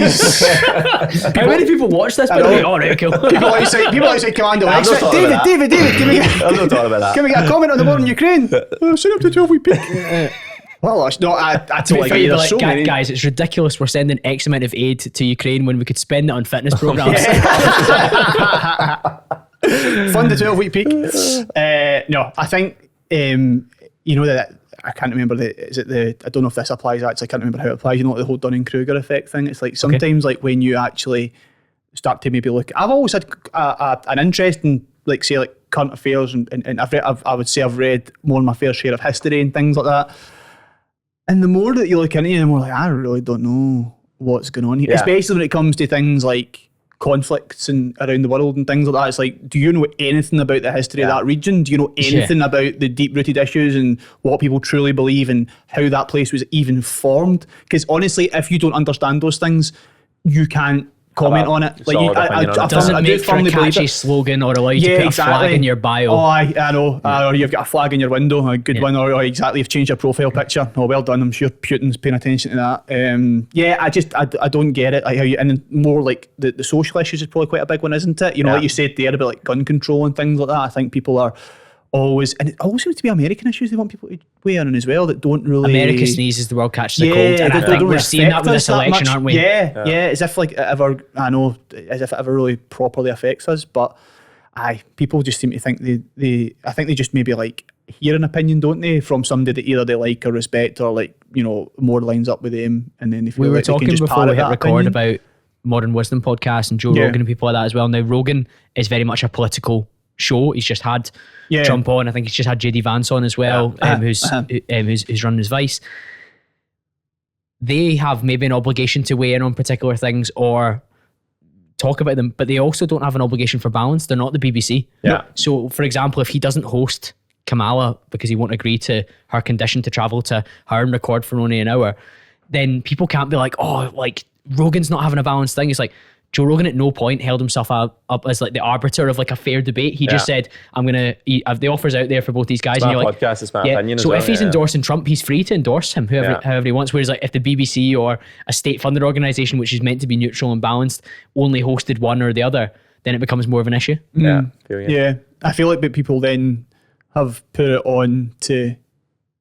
How many people watch this? By the way, all right, cool. People outside Commando I'm X. not talking about David, can we get I'm not talking about that. can we get a comment on the war in Ukraine? Send up to 12-week peak. Well, that's not. I totally agree. There's so many. Guys, it's ridiculous. We're sending X amount of aid to Ukraine when we could spend it on fitness programs. Fund the 12-week peak. No, I think you know that I can't remember I don't know if this applies actually. I can't remember how it applies. You know, like the whole Dunning-Kruger effect thing. It's like sometimes like when you actually start to maybe look. I've always had an interest in like say like current affairs and I would say I've read more than my fair share of history and things like that. And the more that you look into it, the more like, I really don't know what's going on here. Especially when it comes to things like conflicts and around the world and things like that. It's like, do you know anything about the history of that region? Do you know anything about the deep-rooted issues and what people truly believe and how that place was even formed? Because honestly, if you don't understand those things, you can't comment on it. Like it doesn't make for a catchy slogan or allow you to put a flag in your bio. Oh, I know. Or you've got a flag in your window, a good one, or exactly, you've changed your profile picture. Oh, well done. I'm sure Putin's paying attention to that. I don't get it. Like how you, and more like the social issues is probably quite a big one, isn't it? You know, like you said there about like gun control and things like that. I think people are always, and it always seems to be American issues they want people to weigh in on as well that don't really. America sneezes, the world catches the cold, and I think we're seeing that with this election, aren't we? Yeah, as if like as if it ever really properly affects us. But people just seem to think I think they just maybe like hear an opinion, don't they, from somebody that either they like or respect, or like, you know, more lines up with them, and then they feel We were like they can talking just before we parrot hit that record opinion. about Modern Wisdom podcast and Joe Yeah. Rogan and people like that as well. Now, Rogan is very much a political show. He's just had Yeah. Trump on. I think he's just had JD Vance on as well, who's running his Vice. They have maybe an obligation to weigh in on particular things or talk about them, but they also don't have an obligation for balance. They're not the BBC. Yeah. So, for example, if he doesn't host Kamala because he won't agree to her condition to travel to her and record for only an hour, then people can't be like, oh, like Rogan's not having a balanced thing. It's like Joe Rogan at no point held himself up as like the arbiter of like a fair debate. He just said, I'm going to, the offers out there for both these guys. It's And my you're like, podcast, it's my opinion as so well, if he's endorsing Trump, he's free to endorse him however he wants. Whereas like if the BBC or a state-funded organisation, which is meant to be neutral and balanced, only hosted one or the other, then it becomes more of an issue. Yeah, feel you. Yeah, I feel like, but people then have put it on to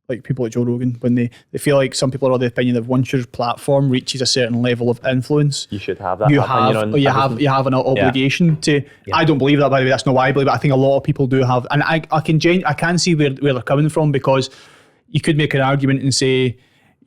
like people like Joe Rogan when they feel like some people are of the opinion that once your platform reaches a certain level of influence, You should have that you opinion have on you everything. have an obligation to. I don't believe that, by the way. That's not why I believe it. I think a lot of people do have, and I can see where they're coming from, because you could make an argument and say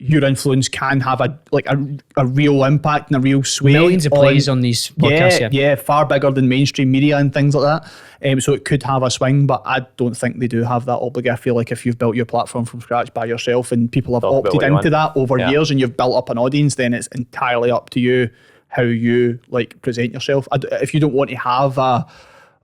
your influence can have a real impact and a real sway. Millions of plays on these podcasts. Yeah, far bigger than mainstream media and things like that. So it could have a swing, but I don't think they do have that obligation. I feel like if you've built your platform from scratch by yourself and people have Talk about opted what you into want. that over years and you've built up an audience, then it's entirely up to you how you like present yourself. If you don't want to have a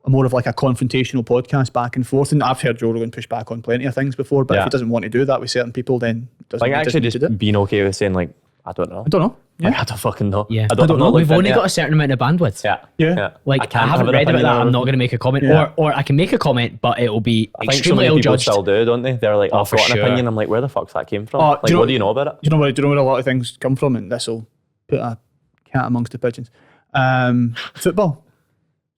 more of like a confrontational podcast back and forth, and I've heard Joe Rogan push back on plenty of things before, but if he doesn't want to do that with certain people, then doesn't, Like actually doesn't just need to do it. being okay with saying like, I don't know. I don't know. Like, I don't fucking know. Yeah. I don't know. We've only got a certain amount of bandwidth. Yeah. Like I can't haven't have an read about opinion that. on I'm not everything. going to make a comment, Yeah. or I can make a comment, but it will be I think so extremely many ill people judged. still do, don't they? They're like, oh, I've for got an sure. opinion. I'm like, where the fuck's that came from? Oh, Like, what do you know about it? Do you know where a lot of things come from? And this will put a cat amongst the pigeons. Football.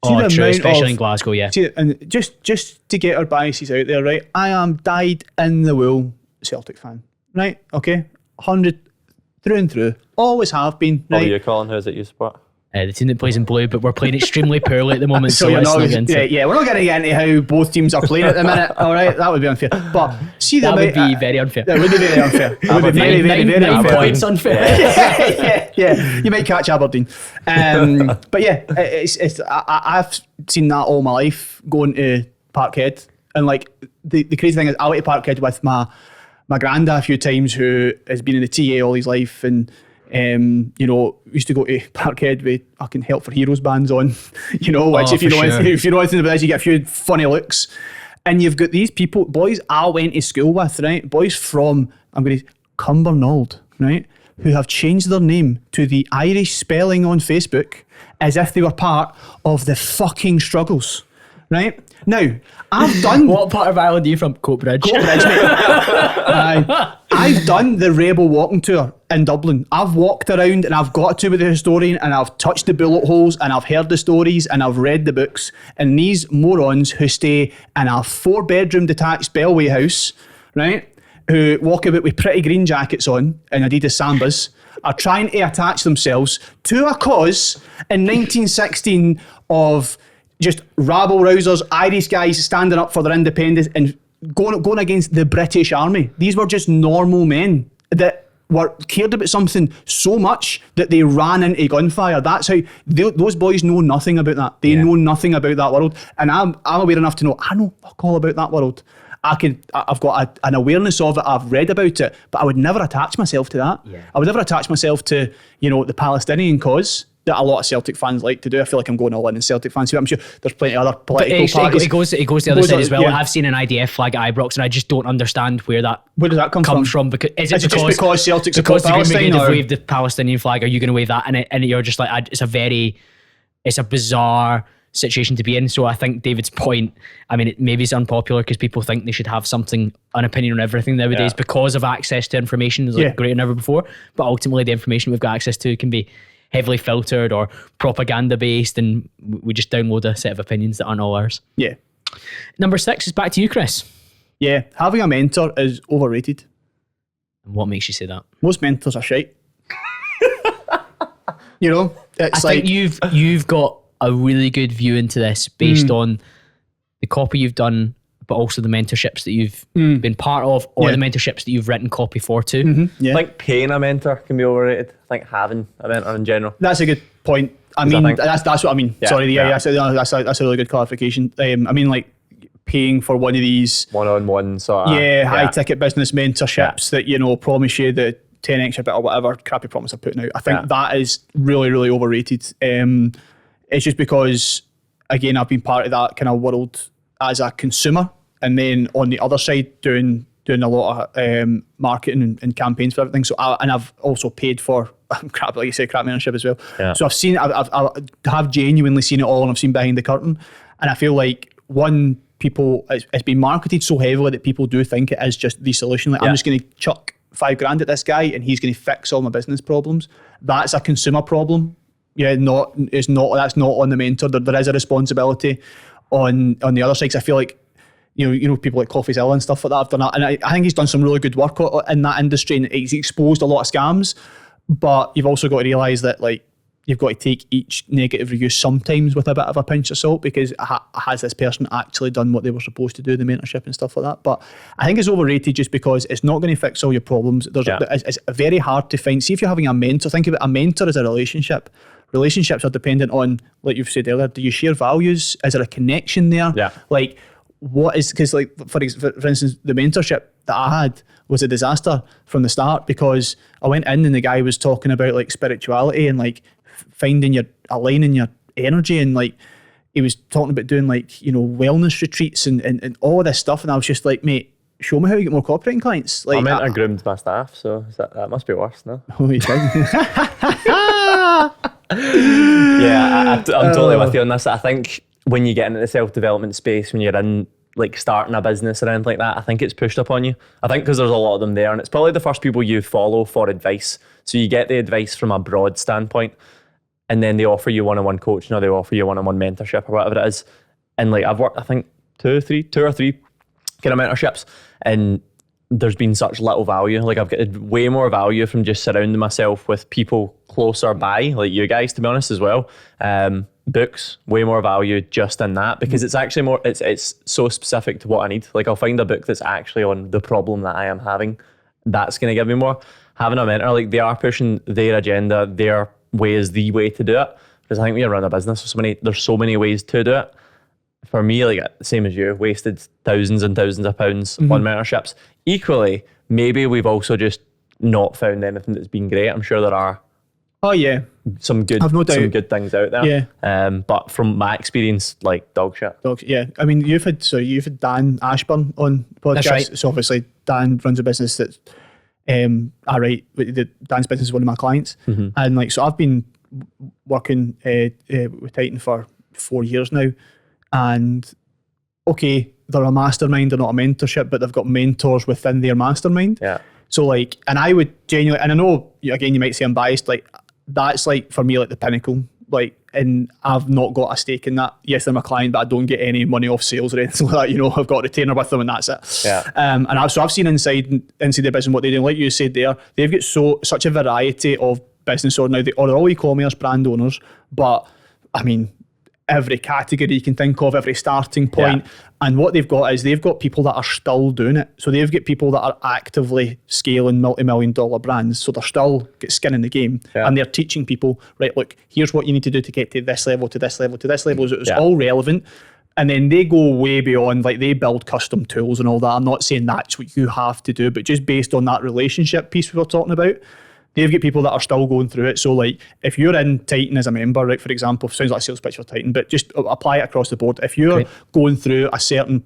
See Oh, the true, amount especially of- in Glasgow. Yeah, See, and just to get our biases out there, right? I am dyed in the wool Celtic fan, right? Okay, 100 through and through. Always have been, What are right? you calling? Who's it you support? the team that plays in blue, but we're playing extremely poorly at the moment. so you're let's not, not get into it. yeah, we're not going to get into how both teams are playing at the minute. All right, that would be unfair. But see, That would amount- be very unfair. That would be very unfair. It would be very, very, very Nine unfair. points unfair. yeah. You might catch Aberdeen, but yeah, I've seen that all my life going to Parkhead, and like the crazy thing is, I went to Parkhead with my granddad a few times, who has been in the TA all his life, and you know, used to go to Parkhead with fucking Help for Heroes bands on, you know, which if you for know sure. if you know anything about this, you get a few funny looks. And you've got these people, boys I went to school with, right? Boys from, Cumbernauld, right? Who have changed their name to the Irish spelling on Facebook as if they were part of the fucking Struggles, right? Now, I've done... What part of Ireland are you from? Coatbridge. Coatbridge, mate. I've done the Rebel walking tour in Dublin. I've walked around and I've got to with the historian and I've touched the bullet holes and I've heard the stories and I've read the books. And these morons who stay in a 4-bedroom detached Bellway house, right, who walk about with pretty green jackets on and Adidas Sambas, are trying to attach themselves to a cause in 1916 of just rabble-rousers, Irish guys standing up for their independence and going against the British Army. These were just normal men that cared about something so much that they ran into gunfire. That's how those boys know nothing about that. They know nothing about that world. And I'm aware enough to know I know fuck all about that world. I've got an awareness of it. I've read about it, but I would never attach myself to that. Yeah. I would never attach myself to, you know, the Palestinian cause that a lot of Celtic fans like to do. I feel like I'm going all in Celtic fans. I'm sure there's plenty of other political parties. It goes the other Goes side on, as well. yeah. I've seen an IDF flag at Ibrox, and I just don't understand where that Where does that come comes from. Because is it just because Celtic support because the Green Palestine, Brigade have or- waved the Palestinian flag? Are you going to wave that? And you're just like, it's a bizarre situation to be in. So I think David's point, I mean, maybe it's unpopular because people think they should have an opinion on everything nowadays because of access to information is like greater than ever before. But ultimately, the information we've got access to can be heavily filtered or propaganda based, and we just download a set of opinions that aren't all ours. Yeah. Number 6 is back to you, Chris. Yeah. Having a mentor is overrated. And what makes you say that? Most mentors are shite. You know, it's I think you've got a really good view into this based on the copy you've done but also the mentorships that you've been part of, or the mentorships that you've written copy for too. Yeah. I think paying a mentor can be overrated. I think having a mentor in general. That's a good point. I mean, that's what I mean. Sorry, that's a really good clarification. I mean, like paying for one of these one-on-one sort of high ticket business mentorships that, you know, promise you the 10x a bit or whatever crappy promise they're putting out. I think that is really, really overrated. It's just because, again, I've been part of that kind of world as a consumer, and then on the other side doing a lot of marketing and campaigns for everything. So I've also paid for crap, like you say, crap mentorship as well. Yeah. So I've seen, I have genuinely seen it all, and I've seen behind the curtain. And I feel like it's been marketed so heavily that people do think it is just the solution. Like I'm just going to chuck $5,000 at this guy and he's going to fix all my business problems. That's a consumer problem. Yeah, that's not on the mentor. There is a responsibility on the other side. 'Cause I feel like, you know, people like Coffee Zilla and stuff like that have done that, and I think he's done some really good work in that industry, and he's exposed a lot of scams. But you've also got to realise that, like, you've got to take each negative review sometimes with a bit of a pinch of salt, because has this person actually done what they were supposed to do, the mentorship and stuff like that? But I think it's overrated just because it's not going to fix all your problems. It's very hard to find. See, if you're having a mentor, think about a mentor as a relationship. Relationships are dependent on, like you've said earlier, do you share values? Is there a connection there? Yeah. Like, what is, because like for instance, the mentorship that I had was a disaster from the start, because I went in and the guy was talking about like spirituality and like aligning your energy, and like he was talking about doing like, you know, wellness retreats and all this stuff, and I was just like, mate, show me how you get more cooperating clients. Like, I meant I groomed my staff, so that must be worse, no? Oh, you did. Yeah, I'm totally with you on this. I think when you get into the self-development space, when you're in like starting a business or anything like that, I think it's pushed upon you. I think because there's a lot of them there, and it's probably the first people you follow for advice. So you get the advice from a broad standpoint, and then they offer you one-on-one coaching, or they offer you one-on-one mentorship or whatever it is. And like I've worked, I think two or three kind of mentorships, and there's been such little value. Like I've got way more value from just surrounding myself with people closer by, like you guys, to be honest, as well. Books, way more value just in that, because it's actually more, it's so specific to what I need. Like I'll find a book that's actually on the problem that I am having. That's going to give me more. Having a mentor, like they are pushing their agenda, their way is the way to do it. Because I think when you run a business, there's so many ways to do it. For me, like same as you, wasted thousands and thousands of pounds on mentorships. Equally, maybe we've also just not found anything that's been great. I'm sure there are some good things out there. Yeah. But from my experience, like dog shit. Yeah. I mean, you've had Dan Ashburn on podcast. That's right. So obviously Dan runs a business that's Dan's business is one of my clients. And like, so I've been working with Titan for 4 years now. And okay, they're a mastermind, they're not a mentorship, but they've got mentors within their mastermind. Yeah. So like, and I would genuinely, and I know, again, you might say I'm biased, like that's like, for me, like the pinnacle, like, and I've not got a stake in that. Yes, they're my client, but I don't get any money off sales or anything like that. You know, I've got a retainer with them and that's it. Yeah. And I've seen inside their business what they do. Like you said there, they've got such a variety of business owners now. They're all e-commerce brand owners, but I mean, every category you can think of, every starting point. Yeah. And what they've got is they've got people that are still doing it. So they've got people that are actively scaling multi-million-dollar brands. So they're still got skin in the game. Yeah. And they're teaching people, right, look, here's what you need to do to get to this level, to this level, to this level. It's all relevant. And then they go way beyond, like they build custom tools and all that. I'm not saying that's what you have to do, but just based on that relationship piece we were talking about, they've got people that are still going through it. So like if you're in Titan as a member, right, for example, sounds like a sales pitch for Titan, but just apply it across the board. If you're going through a certain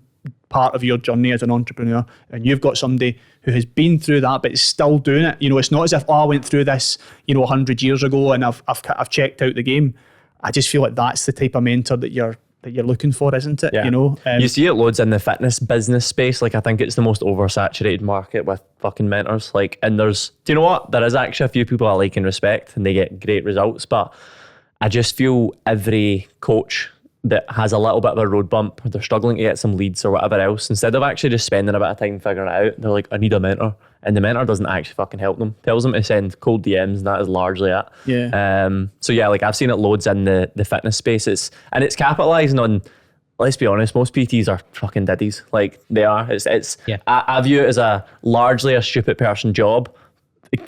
part of your journey as an entrepreneur and you've got somebody who has been through that but is still doing it, you know, it's not as if, I went through this, you know, 100 years ago and I've checked out the game. I just feel like that's the type of mentor that you're looking for, isn't it? Yeah. You know, you see it loads in the fitness business space. Like I think it's the most oversaturated market with fucking mentors. Like, and do you know what? There is actually a few people I like and respect, and they get great results. But I just feel every coach that has a little bit of a road bump, they're struggling to get some leads or whatever else, instead of actually just spending a bit of time figuring it out, they're like, I need a mentor. And the mentor doesn't actually fucking help them. Tells them to send cold DMs, and that is largely it. Yeah. So yeah, like I've seen it loads in the fitness space. It's capitalising on let's be honest, most PTs are fucking diddies. Like they are. It's Yeah. I view it as a largely a stupid person job.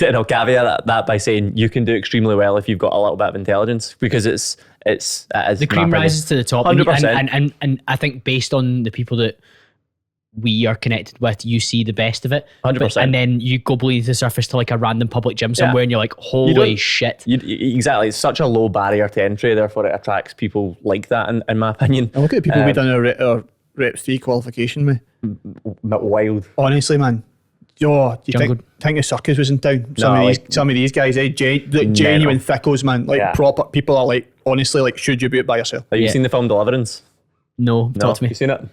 And I'll caveat that by saying you can do extremely well if you've got a little bit of intelligence, because it's The cream rises to the top. 100%. And I think based on the people that we are connected with, you see the best of it. 100%. And then you go beneath the surface to like a random public gym somewhere and you're like, holy shit. Exactly. It's such a low barrier to entry, therefore it attracts people like that, in my opinion. And look at the people we done our Rep 3 qualification with. Wild. Honestly, man. Yo, do you think the circus was in town? Some of these guys, genuine thickos, man. Like proper people are like, honestly, like, should you be it by yourself? Have you seen the film Deliverance? No, talk to me. You seen it?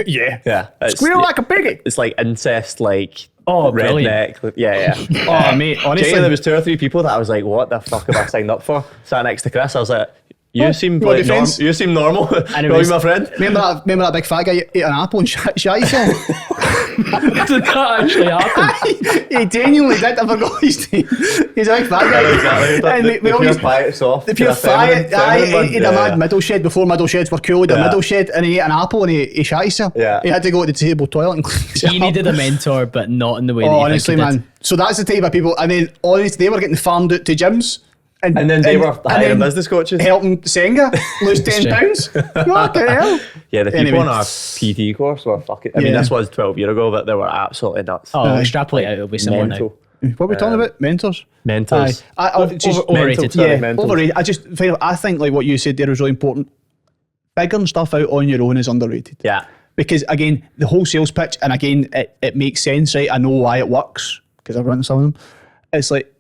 Yeah. Squeal like a piggy. It's like incest, like brilliant. redneck. Yeah. Oh, mate, honestly. There was 2 or 3 people that I was like, what the fuck have I signed up for? Sat next to Chris, I was like, you seem normal. And Really, my friend. Remember that big fat guy ate an apple and shit himself? Did that actually happen? He genuinely did. I forgot his name. He's a big fat guy. Exactly. And the pure fight soft. The pure fight. He had a mad middle shed before middle sheds were cool. He had a middle shed and he ate an apple and he shot himself. Yeah. He had to go to the disabled toilet and clean himself. He needed a mentor, but not in the way that honestly, you think he man. So that's the type of people. And then, honestly, they were getting farmed out to gyms. And then they were hiring business coaches. Helping Senga lose 10 pounds. What the hell? Yeah, the people on our PT course were fucking... I mean, this was 12 years ago, but they were absolutely nuts. Oh, extrapolate out, it'll be similar now. What are we talking about? Mentors? Mentors. Overrated. Overrated. I think like what you said there is really important. Figuring stuff out on your own is underrated. Yeah. Because again, the whole sales pitch, and again, it makes sense, right? I know why it works, because I've run some of them. It's like,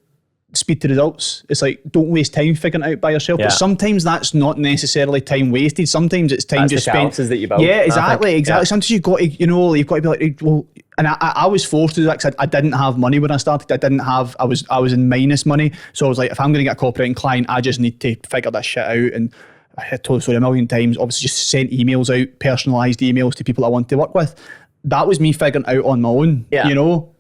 speed to results. It's like, don't waste time figuring it out by yourself. But sometimes that's not necessarily time wasted. Sometimes it's time just spent. That you build. Yeah, exactly. Sometimes you've got to, you've got to be like, well, and I was forced to do that because I didn't have money when I started. I was in minus money. So I was like, if I'm going to get a copywriting client, I just need to figure this shit out. And I had told the story a million times. Obviously, just sent emails out, personalised emails to people I want to work with. That was me figuring out on my own,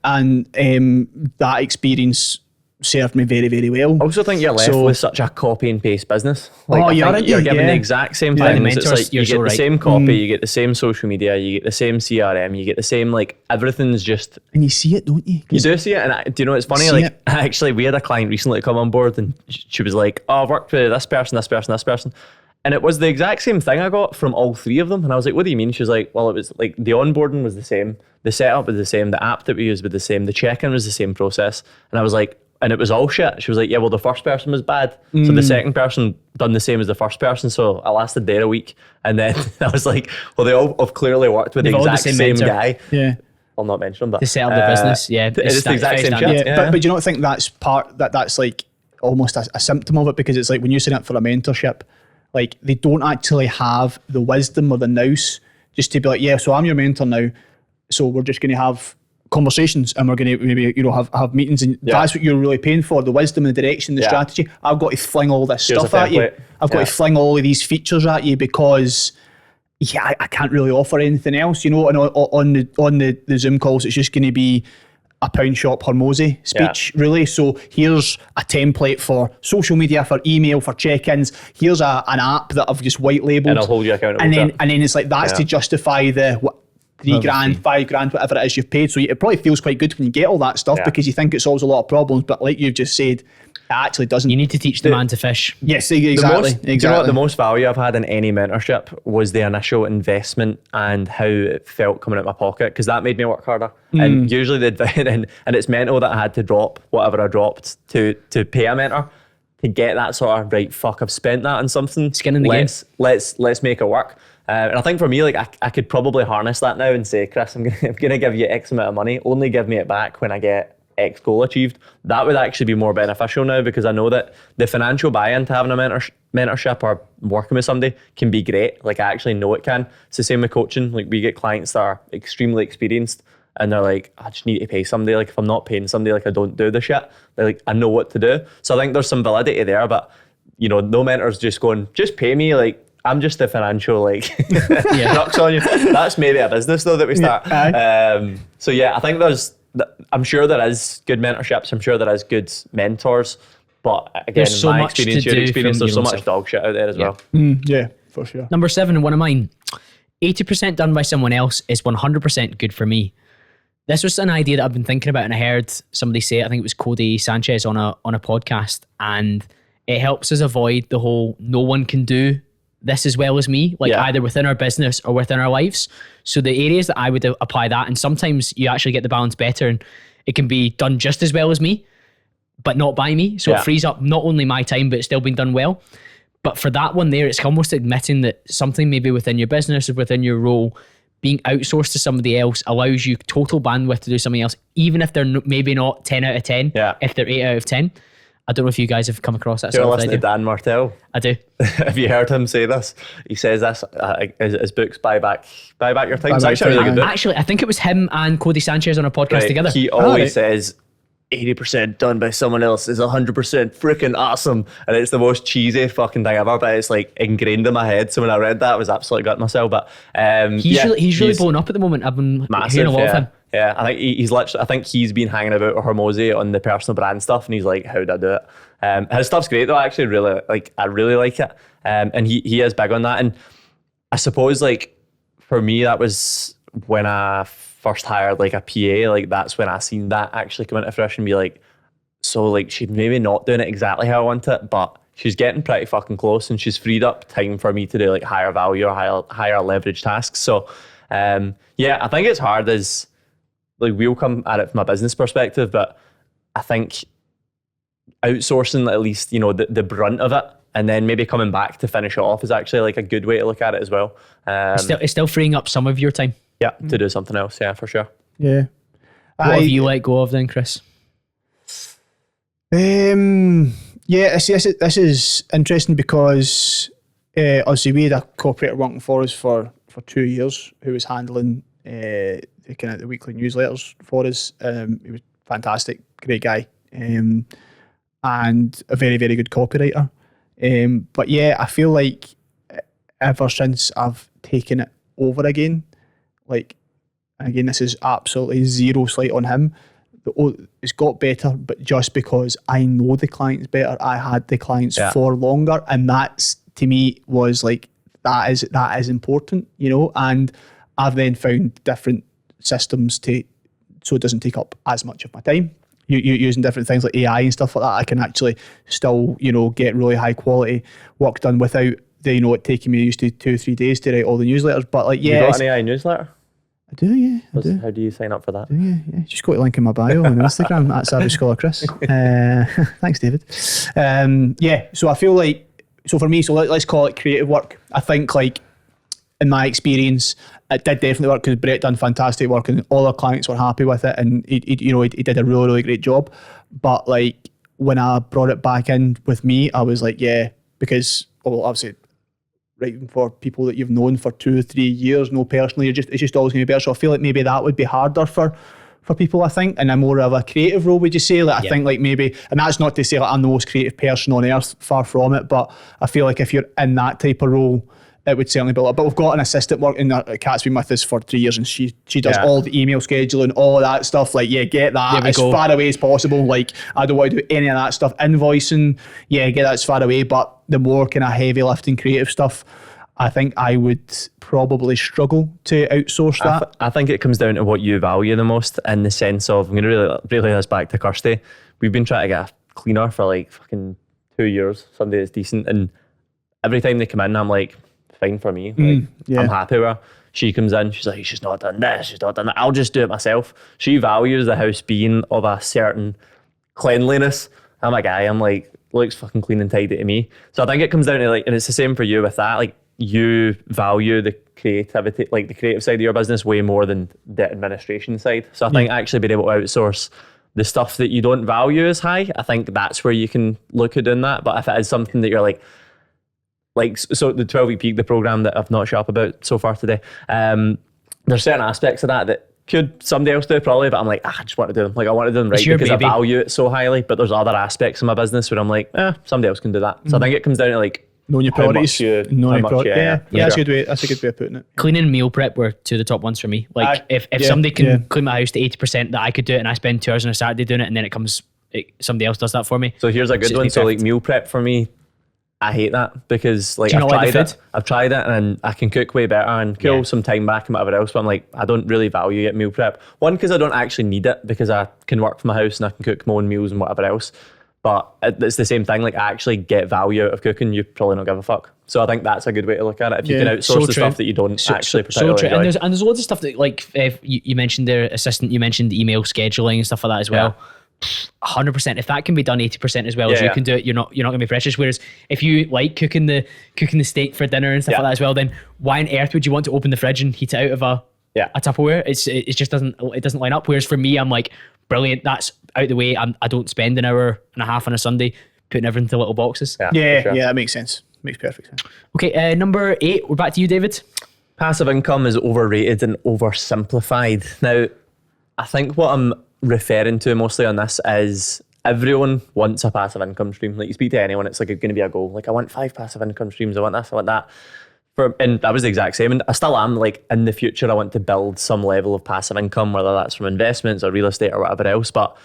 and that experience served me very, very well. I also think you're left with such a copy and paste business. You're given the exact same things. It's like you get the same copy, you get the same social media, you get the same CRM, you get the same, like, everything's just... And you see it, don't you? You do see it, and do you know, it's funny, like, actually, we had a client recently come on board, and she was like, oh, I've worked with this person, this person, this person. And it was the exact same thing I got from all 3 of them. And I was like, what do you mean? She was like, well, it was like the onboarding was the same, the setup was the same, the app that we used was the same, the check-in was the same process. And I was like, and it was all shit. She was like, yeah, well, the first person was bad. So the second person done the same as the first person. So I lasted there a week. And then I was like, well, they all have clearly worked with the exact same guy. Yeah. I'll not mention them, but... To set up the business, It's the exact same shit. Yeah. But do you not think that's that's like almost a symptom of it? Because it's like when you sign up for a mentorship, like they don't actually have the wisdom or the nous just to be like, yeah, so I'm your mentor now. So we're just going to have conversations and we're going to maybe have meetings, and that's what you're really paying for, the wisdom and the direction, the strategy. I've got to fling all this stuff at you. I've got to fling all of these features at you because I can't really offer anything else, and on the Zoom calls it's just going to be a pound shop Hormozy speech, really. So here's a template for social media, for email, for check-ins. Here's an app that I've just white labeled, and I'll hold you accountable. And then it's like that's to justify the $3,000, $5,000, whatever it is you've paid. So it probably feels quite good when you get all that stuff because you think it solves a lot of problems. But like you've just said, it actually doesn't. You need to teach the man to fish. Yes, exactly. Do you know what, the most value I've had in any mentorship was the initial investment and how it felt coming out of my pocket, because that made me work harder. And usually the advice, and it's mental that I had to drop whatever I dropped to pay a mentor to get that sort of, right, fuck, I've spent that on something. Skin in the game. Let's make it work. And I think for me, like I could probably harness that now and say, Chris, I'm gonna give you X amount of money. Only give me it back when I get X goal achieved. That would actually be more beneficial now, because I know that the financial buy-in to having a mentorship or working with somebody can be great. Like I actually know it can. It's the same with coaching. Like we get clients that are extremely experienced and they're like, I just need to pay somebody. Like if I'm not paying somebody, like I don't do the shit. They're like, I know what to do. So I think there's some validity there, but no mentor's just going, just pay me. Like I'm just the financial crux on you. That's maybe a business though that we start. So yeah, I think I'm sure there is good mentorships. I'm sure there is good mentors. But again, there's so in my much experience, to your do experience, from there's so much dog shit out there as well. Yeah, for sure. Number 7, one of mine. 80% done by someone else is 100% good for me. This was an idea that I've been thinking about, and I heard somebody say it. I think it was Cody Sanchez on a podcast, and it helps us avoid the whole no one can do this as well as me, like either within our business or within our lives. So the areas that I would apply that, and sometimes you actually get the balance better, and it can be done just as well as me, but not by me. So it frees up not only my time, but it's still being done well. But for that one there, it's almost admitting that something maybe within your business or within your role being outsourced to somebody else allows you total bandwidth to do something else, even if they're maybe not 10 out of 10, if they're 8 out of 10. I don't know if you guys have come across that. You're listening to Dan Martell. I do. Have you heard him say this? He says this, his books, buy back your time. It's actually a really good book. Actually, I think it was him and Cody Sanchez on a podcast together. He always says 80% done by someone else is 100% freaking awesome. And it's the most cheesy fucking thing ever, but it's like ingrained in my head. So when I read that, I was absolutely gutting myself. But he's really blown up at the moment. I've been hearing a lot of him. Yeah, I think he's literally. I think he's been hanging about with Hormozy on the personal brand stuff, and he's like, "How did I do it?" His stuff's great though. I actually really like it, and he is big on that. And I suppose like for me, that was when I first hired like a PA. Like that's when I seen that actually come into fruition. And be like, so like she's maybe not doing it exactly how I want it, but she's getting pretty fucking close, and she's freed up time for me to do like higher value or higher leverage tasks. So yeah, I think it's hard as like we'll come at it from a business perspective, but I think outsourcing at least, you know, the brunt of it, and then maybe coming back to finish it off is actually like a good way to look at it as well. It's still freeing up some of your time. Yeah, to do something else. Yeah, for sure. Yeah. What have you let go of then, Chris? Yeah, this is interesting because obviously we had a co-operator working for us for 2 years who was handling kind of the weekly newsletters for us. He was fantastic, great guy, and a very, very good copywriter. But yeah, I feel like ever since I've taken it over again, like, and again, this is absolutely zero slight on him, it's got better, but just because I know the clients better, I had the clients for longer, and that's, to me, was like, that is important, you know, and I've then found different systems so it doesn't take up as much of my time. Using different things like AI and stuff like that, I can actually still, you know, get really high quality work done without it taking me used to 2 or 3 days to write all the newsletters. But like, yeah, you got an AI newsletter? I do, yeah. I do. How do you sign up for that? Yeah. Just go to the link in my bio on Instagram at Savage Scholar Chris. Thanks, David. Yeah, so I feel like, so for me, so let's call it creative work. I think like in my experience, it did definitely work because Brett done fantastic work and all our clients were happy with it, and he did a really, really great job. But like when I brought it back in with me, I was like, yeah, because obviously writing for people that you've known for 2 or 3 years, no personally, it's just always going to be better. So I feel like maybe that would be harder for people, I think, in a more of a creative role, would you say? Like, I think like maybe, and that's not to say like I'm the most creative person on earth, far from it, but I feel like if you're in that type of role, it would certainly be a lot. But we've got an assistant working, Kat's been with us for 3 years, and she does all the email scheduling, all that stuff. Like, yeah, get that as far away as possible. Like, I don't want to do any of that stuff. Invoicing, yeah, get that as far away. But the more kind of heavy lifting creative stuff, I think I would probably struggle to outsource that. I think it comes down to what you value the most, in the sense of, I'm going to relay this back to Kirsty. We've been trying to get a cleaner for like fucking 2 years, somebody that's decent, and every time they come in, I'm like, fine for me. Like, I'm happy with her. She comes in, she's like, she's not done this, she's not done that. I'll just do it myself. She values the house being of a certain cleanliness. I'm a guy, I'm like, looks fucking clean and tidy to me. So I think it comes down to like, and it's the same for you with that. Like, you value the creativity, like the creative side of your business way more than the administration side. So I think actually being able to outsource the stuff that you don't value as high, I think that's where you can look at doing that. But if it is something that you're like so the 12-week peak, the program that I've not shut up about so far today, there's certain aspects of that could somebody else do probably, but I'm like, I just want to do them. Like, I want to do them right because I value it so highly. But there's other aspects of my business where I'm like, somebody else can do that. So I think it comes down to like knowing your priorities. Knowing your priorities. Yeah, sure. That's a good way of putting it. Cleaning and meal prep were two of the top ones for me. Like, if somebody can clean my house to 80%, that I could do it, and I spend 2 hours on a Saturday doing it, and then somebody else does that for me. So here's a good one. So like meal prep for me, I hate that because like Do you not like the food? I've tried it and I can cook way better and kill Yeah. some time back and whatever else. But I'm like, I don't really value it meal prep. One, because I don't actually need it because I can work from my house and I can cook my own meals and whatever else. But it's the same thing. Like I actually get value out of cooking. You probably don't give a fuck. So I think that's a good way to look at it. If you can outsource so the true. stuff that you don't actually particularly true. enjoy. And there's loads of stuff that like if you mentioned their assistant, you mentioned email scheduling and stuff like that as well. 100%. If that can be done 80% as well as you can do it, you're not gonna be precious. Whereas if you like cooking the steak for dinner and stuff like that as well, then why on earth would you want to open the fridge and heat it out of a Tupperware? It just doesn't line up. Whereas for me, I'm like, brilliant, that's out the way. I don't spend an hour and a half on a Sunday putting everything into little boxes. Yeah, that makes sense. Makes perfect sense. Okay, number 8. We're back to you, David. Passive income is overrated and oversimplified. Now, I think what I'm referring to mostly on this is everyone wants a passive income stream. Like you speak to anyone, it's like going to be a goal. Like I want 5 passive income streams. I want this, I want that. And that was the exact same. And I still am like in the future, I want to build some level of passive income, whether that's from investments or real estate or whatever else. But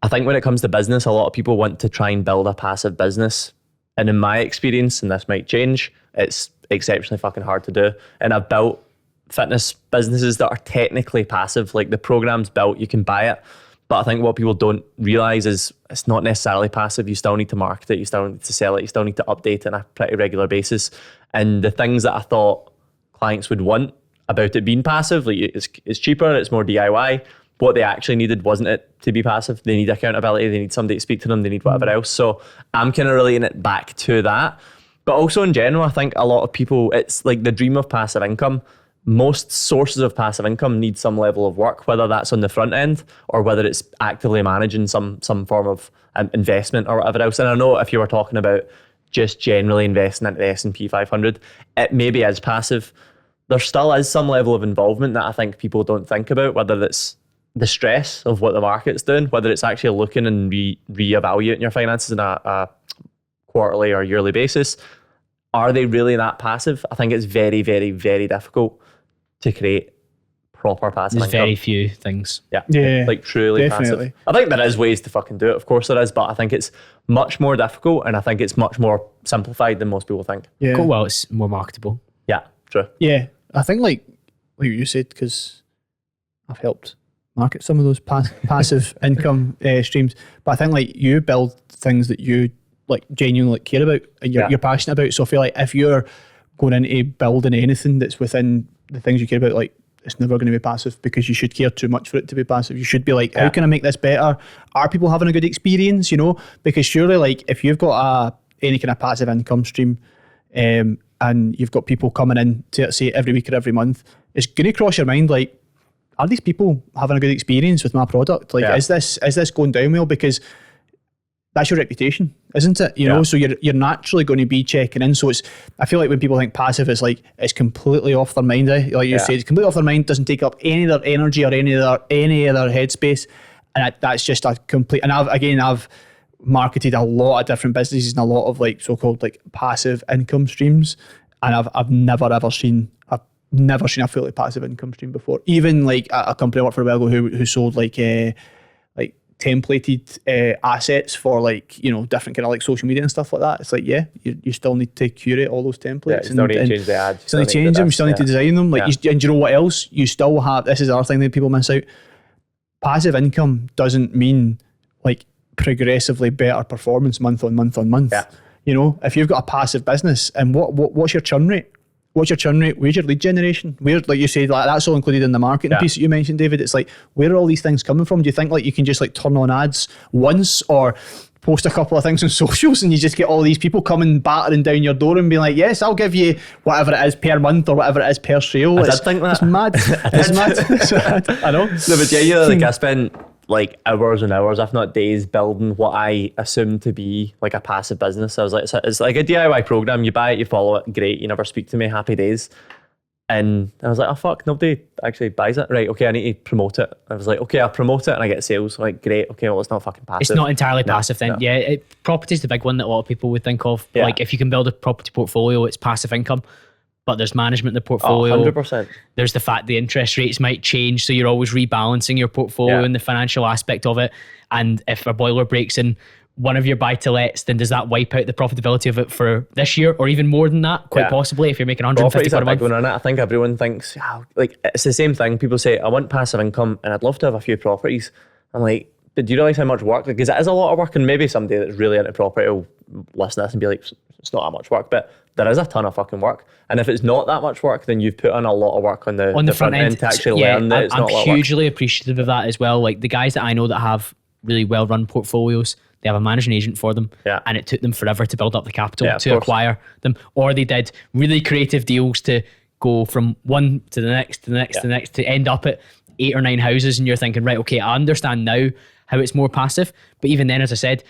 I think when it comes to business, a lot of people want to try and build a passive business. And in my experience, and this might change, it's exceptionally fucking hard to do. And I've built fitness businesses that are technically passive. Like the program's built, you can buy it. But I think what people don't realize is it's not necessarily passive. You still need to market it. You still need to sell it. You still need to update it on a pretty regular basis. And the things that I thought clients would want about it being passive, like it's cheaper, it's more DIY. What they actually needed wasn't it to be passive. They need accountability. They need somebody to speak to them. They need whatever else. So I'm kind of relating it back to that. But also in general, I think a lot of people, it's like the dream of passive income. Most sources of passive income need some level of work, whether that's on the front end or whether it's actively managing some form of investment or whatever else. And I know if you were talking about just generally investing into the S&P 500, it maybe is passive. There still is some level of involvement that I think people don't think about, whether it's the stress of what the market's doing, whether it's actually looking and reevaluating your finances on a quarterly or yearly basis. Are they really that passive? I think it's very, very, very difficult to create proper passive There's income. very few things. Yeah, like truly definitely. passive. I think there is ways to fucking do it. Of course there is, but I think it's much more difficult and I think it's much more simplified than most people think. Yeah. Cool. Well, it's more marketable. Yeah, true. Yeah, I think like you said, because I've helped market some of those passive income streams, but I think like you build things that you like genuinely care about and you're passionate about. So I feel like if you're going into building anything that's within the things you care about, like it's never going to be passive because you should care too much for it to be passive. You should be like, how can I make this better? Are people having a good experience? You know, because surely like if you've got any kind of passive income stream and you've got people coming in to say every week or every month, it's going to cross your mind like, are these people having a good experience with my product? Like, is this going down well? Because that's your reputation, isn't it? You know, so you're naturally going to be checking in. So I feel like when people think passive, it's like it's completely off their mind. Like you said, it's completely off their mind. Doesn't take up any other energy or any other headspace, and that's just a complete. And I've marketed a lot of different businesses and a lot of like so-called like passive income streams, and I've never ever seen a fully passive income stream before. Even like a company I worked for a while ago who sold like templated assets for like, you know, different kind of like social media and stuff like that. It's like, you still need to curate all those templates. You still need to change the ads. You still need to change them. You still need to design them. Like, and you know what else? You still have, this is the other thing that people miss out. Passive income doesn't mean like progressively better performance month on month on month. Yeah. You know, if you've got a passive business and what's your churn rate? What's your churn rate? Where's your lead generation? Where, like you said, like that's all included in the marketing piece that you mentioned, David. It's like, where are all these things coming from? Do you think like you can just like turn on ads once or post a couple of things on socials and you just get all these people coming battering down your door and being like, yes, I'll give you whatever it is per month or whatever it is per sale. I did think that. It's mad. It's mad. I know. No, but yeah, like I spent like hours and hours, if not days, building what I assumed to be like a passive business. I was like, it's like a DIY program. You buy it, you follow it, great. You never speak to me, happy days. And I was like, oh fuck, nobody actually buys it. Right, okay, I need to promote it. I was like, okay, I'll promote it and I get sales. Like, great, okay, well, it's not fucking passive. It's not entirely passive then. No. Yeah, property's the big one that a lot of people would think of. Yeah. Like if you can build a property portfolio, it's passive income. But there's management in the portfolio. 100%. There's the fact the interest rates might change, so you're always rebalancing your portfolio and the financial aspect of it. And if a boiler breaks in, one of your buy-to-lets, then does that wipe out the profitability of it for this year or even more than that? Quite possibly, if you're making 150 Property's quid a a big month. one on it. I think everyone thinks, like, it's the same thing. People say, I want passive income and I'd love to have a few properties. I'm like, but do you realise how much work? Because it is a lot of work, and maybe somebody that's really into property will listen to this and be like, it's not that much work, but there is a ton of fucking work. And if it's not that much work, then you've put on a lot of work on the front end to actually learn that it's I'm not a lot of work. hugely appreciative of that as well. Like the guys that I know that have really well-run portfolios, they have a managing agent for them, and it took them forever to build up the capital to acquire them, or they did really creative deals to go from one to the next, to the next, to the next, to end up at 8 or 9 houses, and you're thinking, right, okay, I understand now how it's more passive. But even then, as I said,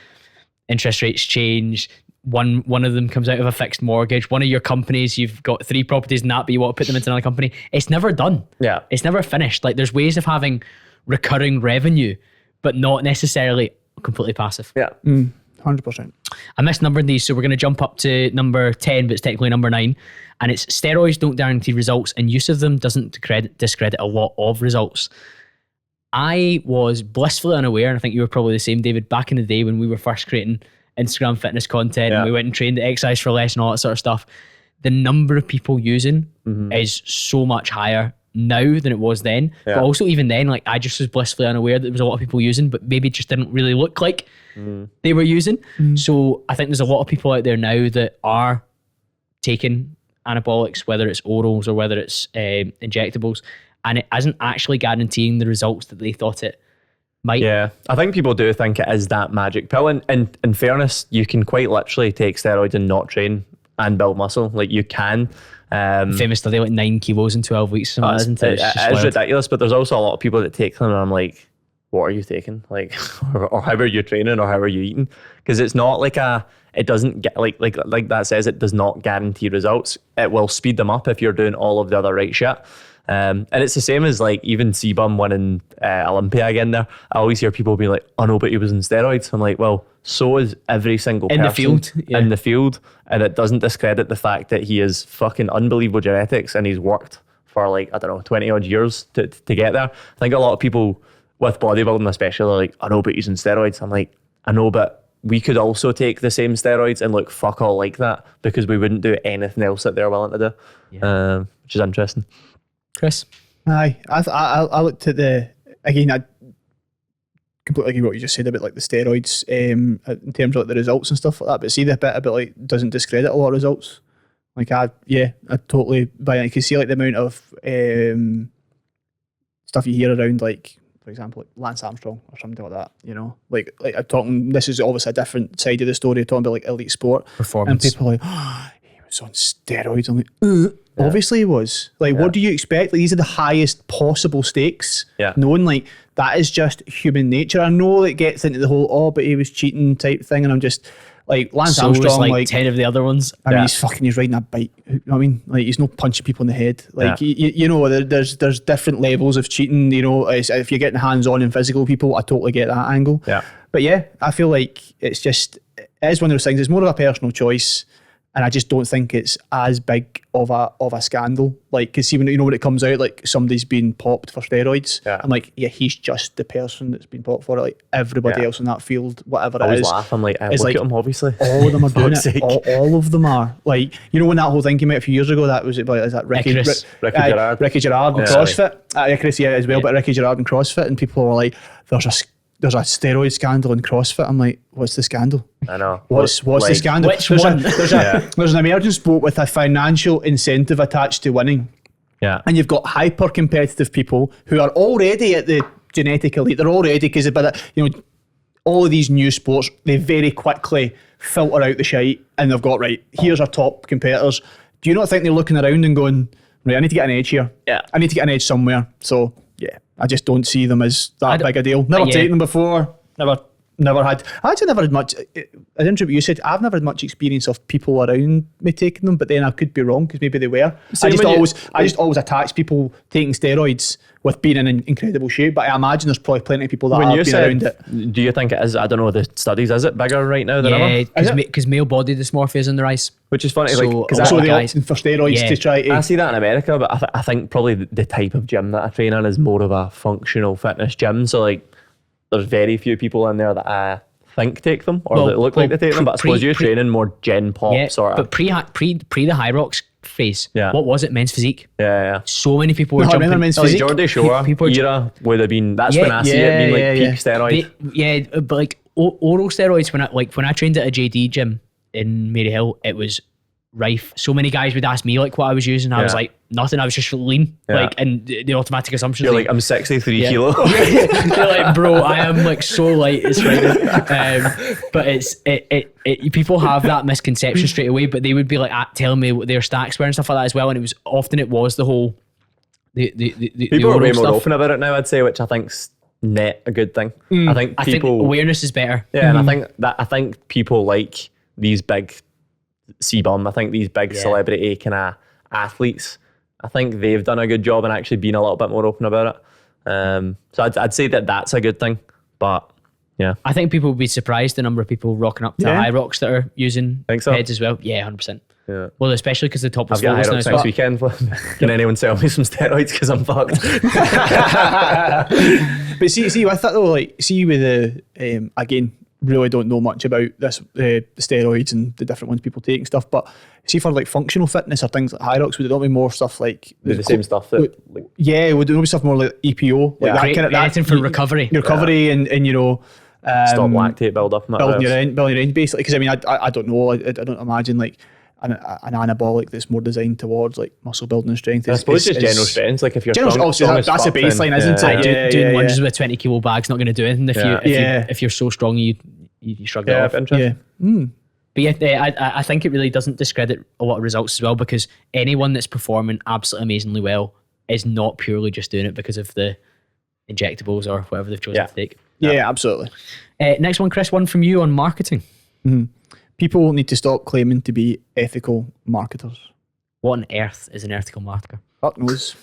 interest rates change. One of them comes out of a fixed mortgage. One of your companies, you've got 3 properties in that, but you want to put them into another company. It's never done. Yeah. It's never finished. Like there's ways of having recurring revenue, but not necessarily completely passive. Yeah. 100%. I misnumbered these, so we're going to jump up to number 10, but it's technically number 9. And it's steroids don't guarantee results, and use of them doesn't discredit a lot of results. I was blissfully unaware, and I think you were probably the same, David, back in the day when we were first creating Instagram fitness content and we went and trained at Exercise for Less and all that sort of stuff. The number of people using is so much higher now than it was then. But also even then, like I just was blissfully unaware that there was a lot of people using, but maybe it just didn't really look like they were using. So I think there's a lot of people out there now that are taking anabolics, whether it's orals or whether it's injectables, and it isn't actually guaranteeing the results that they thought it might. Yeah, I think people do think it is that magic pill. And in fairness, you can quite literally take steroids and not train and build muscle. Like you can. Famous study, like 9 kilos in 12 weeks. Isn't it? It is ridiculous, but there's also a lot of people that take them and I'm like, what are you taking? Like, or how are you training or how are you eating? Because it's not like it doesn't get like that says, it does not guarantee results. It will speed them up if you're doing all of the other right shit. And it's the same as like even Sebum winning Olympia again there. I always hear people being like, oh no, but he was in steroids. I'm like, well, so is every single person in the field. And it doesn't discredit the fact that he has fucking unbelievable genetics and he's worked for like, I don't know, 20 odd years to get there. I think a lot of people with bodybuilding especially are like, I know, but he's in steroids. I'm like, I know, but we could also take the same steroids and look fuck all like that because we wouldn't do anything else that they're willing to do, which is interesting. Chris? Aye, I looked at I completely agree with what you just said about like the steroids in terms of like the results and stuff like that, but see the bit about like doesn't discredit a lot of results. Like I totally buy it. You can see like the amount of stuff you hear around, like for example like Lance Armstrong or something like that, you know, like I'm talking, this is obviously a different side of the story, talking about like elite sport performance, and people are like, oh, he was on steroids. I'm like, obviously he was. Like, what do you expect? Like, these are the highest possible stakes. Yeah. Knowing like that is just human nature. I know it gets into the whole, but he was cheating type thing, and I'm just like, Lance Armstrong, like 10 of the other ones. I mean, he's riding a bike. You know what I mean? Like, he's not punching people in the head. Like, you know, there's different levels of cheating. You know, if you're getting hands on and physical people, I totally get that angle. Yeah. But yeah, I feel like it is one of those things. It's more of a personal choice. And I just don't think it's as big of a scandal. Like, because see, when it comes out, like somebody's been popped for steroids, I'm like, yeah, he's just the person that's been popped for it. Like everybody else in that field, whatever I it is. always laugh. I'm like, look at him, obviously. All of them are doing it. All of them are. Like, you know, when that whole thing came out a few years ago, that was it. Is that Ricky Gerard? Ricky Gerard and CrossFit. Chris, as well, but Ricky Gerard and CrossFit, and people were like, there's a steroid scandal in CrossFit. I'm like, what's the scandal? I know. What's the scandal? Which one? There's an emergence sport with a financial incentive attached to winning. Yeah. And you've got hyper competitive people who are already at the genetic elite. They're already, because all of these new sports, they very quickly filter out the shite, and they've got, right, here's our top competitors. Do you not think they're looking around and going, right, I need to get an edge here. Yeah. I need to get an edge somewhere. So yeah, I just don't see them as that big a deal. Never taken them before. Never had. I actually never had much. I didn't know what you said. I've never had much experience of people around me taking them, but then I could be wrong because maybe they were. I just always attach people taking steroids with being in incredible shape. But I imagine there's probably plenty of people that have been around it. Do you think it is? I don't know the studies. Is it bigger right now than ever? Yeah, because male body dysmorphia is on the rise. Which is funny, So because they're opting for steroids to try to. I see that in America, but I think probably the type of gym that I train in is more of a functional fitness gym. So like, there's very few people in there that I think take them or Well, that look like they take them. But I suppose you're training more gen pop Yeah, sort of. but pre the Hyrox phase, Yeah. what was it? Men's physique. Yeah. So many people were No, I jumping. remember men's Like physique. Jordy Shore people are era would have been. That's Yeah, when I see it being like yeah. peak steroid. But like oral steroids, when I trained at a JD gym in Maryhill, it was rife. So many guys would ask me like what I was using. I was Yeah. like nothing. I was just lean. Yeah. Like, and the automatic assumption You're is like, I'm 63 Yeah. kilo. They're like, bro, I am like so light. It's Friday. But it people have that misconception straight away. But they would be like telling me what their stacks were and stuff like that as well. And it was the whole the People are way oral more stuff. open about it now, I'd say, which I think's net a good thing. I think I think people, awareness is better. yeah, and I think people like these big C-bum. I think these big Yeah. celebrity kind of athletes. I think they've done a good job in actually being a little bit more open about it. So I'd say that that's a good thing. But yeah, I think people would be surprised the number of people rocking up to Yeah. Hyrox that are using Think so? heads as well. Yeah, 100%. yeah. Well, especially because the top was I've got flawless now Hyrox as next well. weekend. Can anyone sell me some steroids because I'm fucked? But see with that though, like see with the again, really don't know much about this the steroids and the different ones people take and stuff. But see for like functional fitness or things like Hyrox, would it not be more stuff like Do the same stuff that like, Yeah, would there not be stuff more like EPO, like Yeah. that kind of Anything for recovery. your recovery and you know. stop lactate build up and that building else. your range basically, because I mean I don't know, I don't imagine like an anabolic that's more designed towards like muscle building and strength. I suppose just general strength. Like if you're General, strong, obviously strong as that's the fuck, then- baseline, isn't it? Yeah. Doing lunges with 20 kilo bags not going to do anything if Yeah. if you're so strong you shrug it Yeah, off. interesting. Yeah. But yeah, I think it really doesn't discredit a lot of results as well, because anyone that's performing absolutely amazingly well is not purely just doing it because of the injectables or whatever they've chosen Yeah. to take. Yeah, absolutely. Next one, Chris, one from you on marketing. People need to stop claiming to be ethical marketers. What on earth is an ethical marketer? Fuck knows.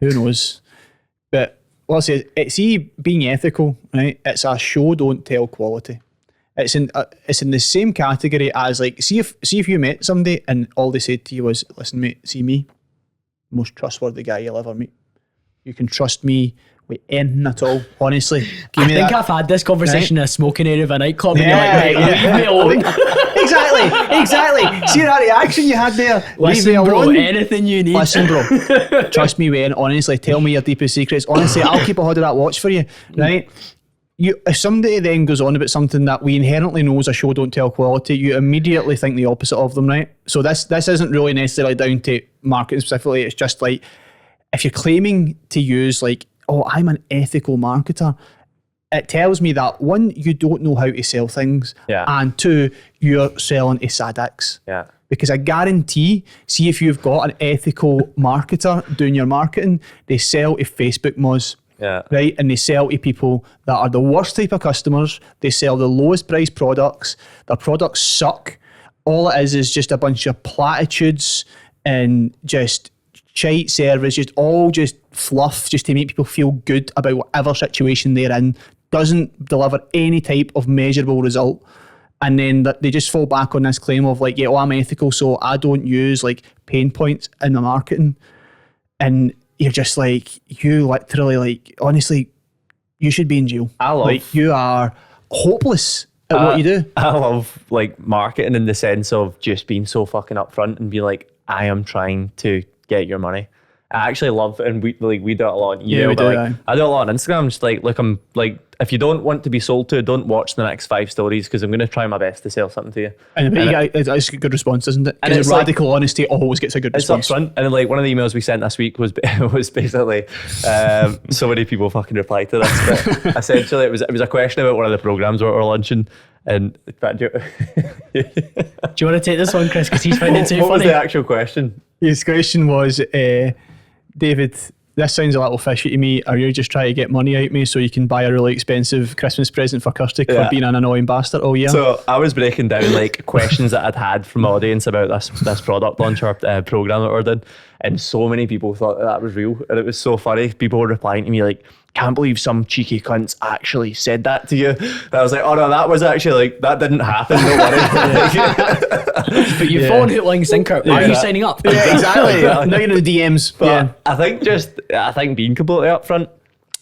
Who knows? But well, I say, see, being ethical, right? It's a show don't tell quality. It's in the same category as like, see if you met somebody and all they said to you was, listen mate, see me, most trustworthy guy you'll ever meet. You can trust me with anything at all. Honestly, I think I've had this conversation in a smoking area of a nightclub, and Yeah, you're like, yeah. leave me alone. exactly. See that reaction you had there? Listen, Leave me bro, alone. anything you need. Listen, bro. Trust me, Wayne. Honestly, tell me your deepest secrets. Honestly, I'll keep a hold of that watch for you. Right? If somebody then goes on about something that we inherently know is a show don't tell quality, you immediately think the opposite of them, right? So this isn't really necessarily down to marketing specifically. It's just like if you're claiming to use like, oh, I'm an ethical marketer, it tells me that one, you don't know how to sell things, Yeah. and two, you're selling to sadicks. Yeah. Because I guarantee, see if you've got an ethical marketer doing your marketing, they sell to Facebook moz. Yeah. Right, and they sell to people that are the worst type of customers. They sell the lowest price products. Their products suck. All it is just a bunch of platitudes and just shite service, just fluff, just to make people feel good about whatever situation they're in. Doesn't deliver any type of measurable result. And then they just fall back on this claim of like, yeah, oh, I'm ethical, so I don't use like pain points in my marketing. And you're just like, you literally like, honestly, you should be in jail. I love- like you are hopeless at what you do. I love like marketing in the sense of just being so fucking upfront and be like, I am trying to get your money. I actually love, and we do it a lot. On email, we but, do, like, aye. I do it a lot on Instagram. Just like, look, I'm like, if you don't want to be sold to, don't watch the next 5 stories because I'm going to try my best to sell something to you. And it's a good response, isn't it? And Because it's like- radical honesty always gets a good It's response. upfront, and then, like one of the emails we sent this week was basically so many people fucking replied to this, but essentially it was a question about one of the programs we're launching, and in fact, Do you want to take this one, Chris? Because he's finding it too what was funny. the actual question? His question was, David, this sounds a little fishy to me. Are you just trying to get money out of me so you can buy a really expensive Christmas present for Kirsty for Yeah. being an annoying bastard all year? So I was breaking down like questions that I'd had from the audience about this product launch or program that we're doing, and so many people thought that was real, and it was so funny. People were replying to me like, "Can't believe some cheeky cunts actually said that to you." And I was like, "Oh no, that was actually like that didn't happen. Don't worry." But you've fallen hook, line, sinker. Are you signing up? yeah, exactly. Exactly. Now you're in the DMs. But yeah. I think being completely upfront,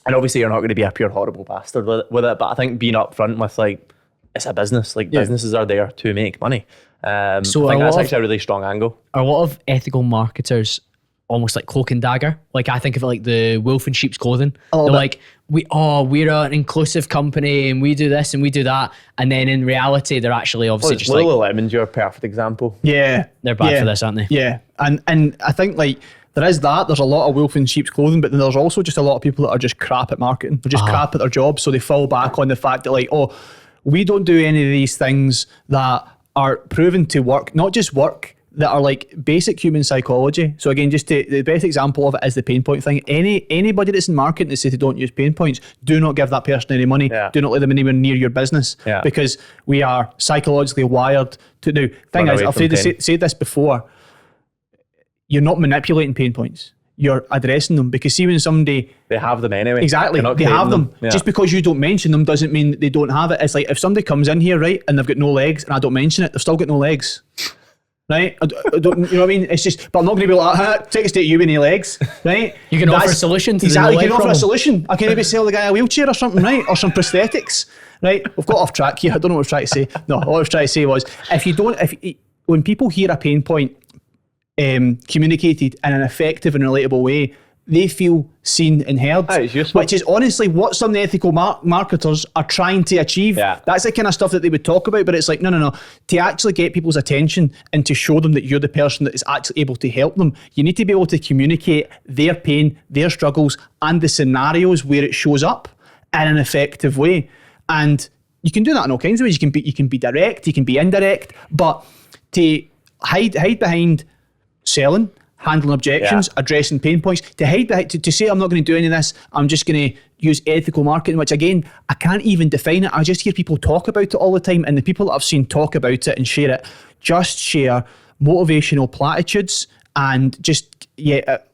and obviously you're not going to be a pure horrible bastard with it, but I think being upfront with like it's a business. Like businesses are there to make money. So I think that's actually a really strong angle. Are a lot of ethical marketers almost like cloak and dagger? Like I think of it like the wolf in sheep's clothing. They're like, we're an inclusive company and we do this and we do that. And then in reality, they're actually obviously just like... Lululemon's your perfect example. Yeah. They're bad for this, aren't they? Yeah. And I think like there is that. There's a lot of wolf in sheep's clothing, but then there's also just a lot of people that are just crap at marketing. They're just crap at their job. So they fall back on the fact that like, oh, we don't do any of these things that are proven to work, not just work, that are like basic human psychology. So again, the best example of it is the pain point thing. Anybody that's in marketing that says they don't use pain points, do not give that person any money. Do not let them anywhere near your business because we are psychologically wired to do. Thing is, I've said this before, you're not manipulating pain points. You're addressing them, because see when somebody... They have them anyway. Exactly. They have them. Just because you don't mention them doesn't mean that they don't have it. It's like if somebody comes in here, right, and they've got no legs and I don't mention it, they've still got no legs. Right? I don't, you know what I mean? It's just, but I'm not going to be like, take a state you with any legs, right? You can offer a solution to exactly, the you can offer problem. A solution. I can maybe sell the guy a wheelchair or something, right? Or some prosthetics, right? We've got off track here. I don't know what I was trying to say. No, all I was trying to say was, when people hear a pain point communicated in an effective and relatable way, they feel seen and heard, which is honestly what some of the ethical marketers are trying to achieve. That's the kind of stuff that they would talk about, but it's like, no. To actually get people's attention and to show them that you're the person that is actually able to help them, you need to be able to communicate their pain, their struggles, and the scenarios where it shows up in an effective way. And you can do that in all kinds of ways. You can be direct, you can be indirect, but to hide behind selling, handling objections, addressing pain points, to hide behind, to say I'm not going to do any of this, I'm just going to use ethical marketing, which again, I can't even define it. I just hear people talk about it all the time, and the people that I've seen talk about it and share it just share motivational platitudes and just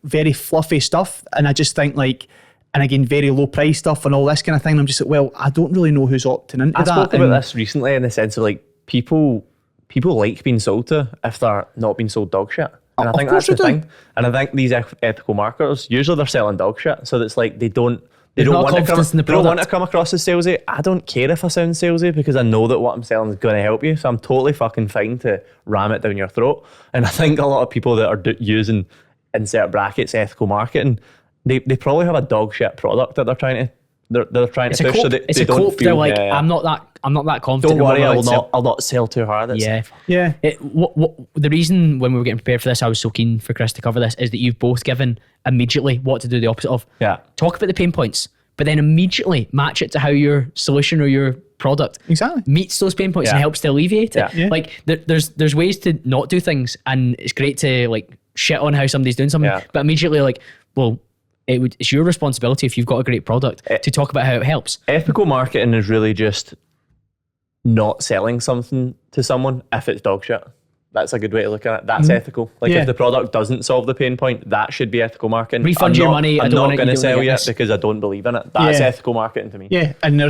very fluffy stuff. And I just think like, and again, very low price stuff and all this kind of thing. I'm just like, well, I don't really know who's opting into that. I spoke about this recently in the sense of like people like being sold to if they're not being sold dog shit. And I think that's the thing. And I think these ethical marketers, usually they're selling dog shit. So it's like they don't want to come across as salesy. I don't care if I sound salesy because I know that what I'm selling is going to help you. So I'm totally fucking fine to ram it down your throat. And I think a lot of people that are using, insert brackets, ethical marketing, they probably have a dog shit product that they're trying to push. So they don't feel, they're like, I'm not that confident. Don't worry, I'll not sell too hard. The reason when we were getting prepared for this, I was so keen for Chris to cover this, is that you've both given immediately what to do the opposite of. Talk about the pain points, but then immediately match it to how your solution or your product meets those pain points and helps to alleviate it. Like there's ways to not do things, and it's great to like shit on how somebody's doing something, but immediately like, well, it's your responsibility if you've got a great product to talk about how it helps. Ethical marketing is really just not selling something to someone if it's dog shit. That's a good way to look at it. That's ethical. Like if the product doesn't solve the pain point, that should be ethical marketing. Refund your money. I'm not going to sell you because I don't believe in it. That's ethical marketing to me. Yeah, and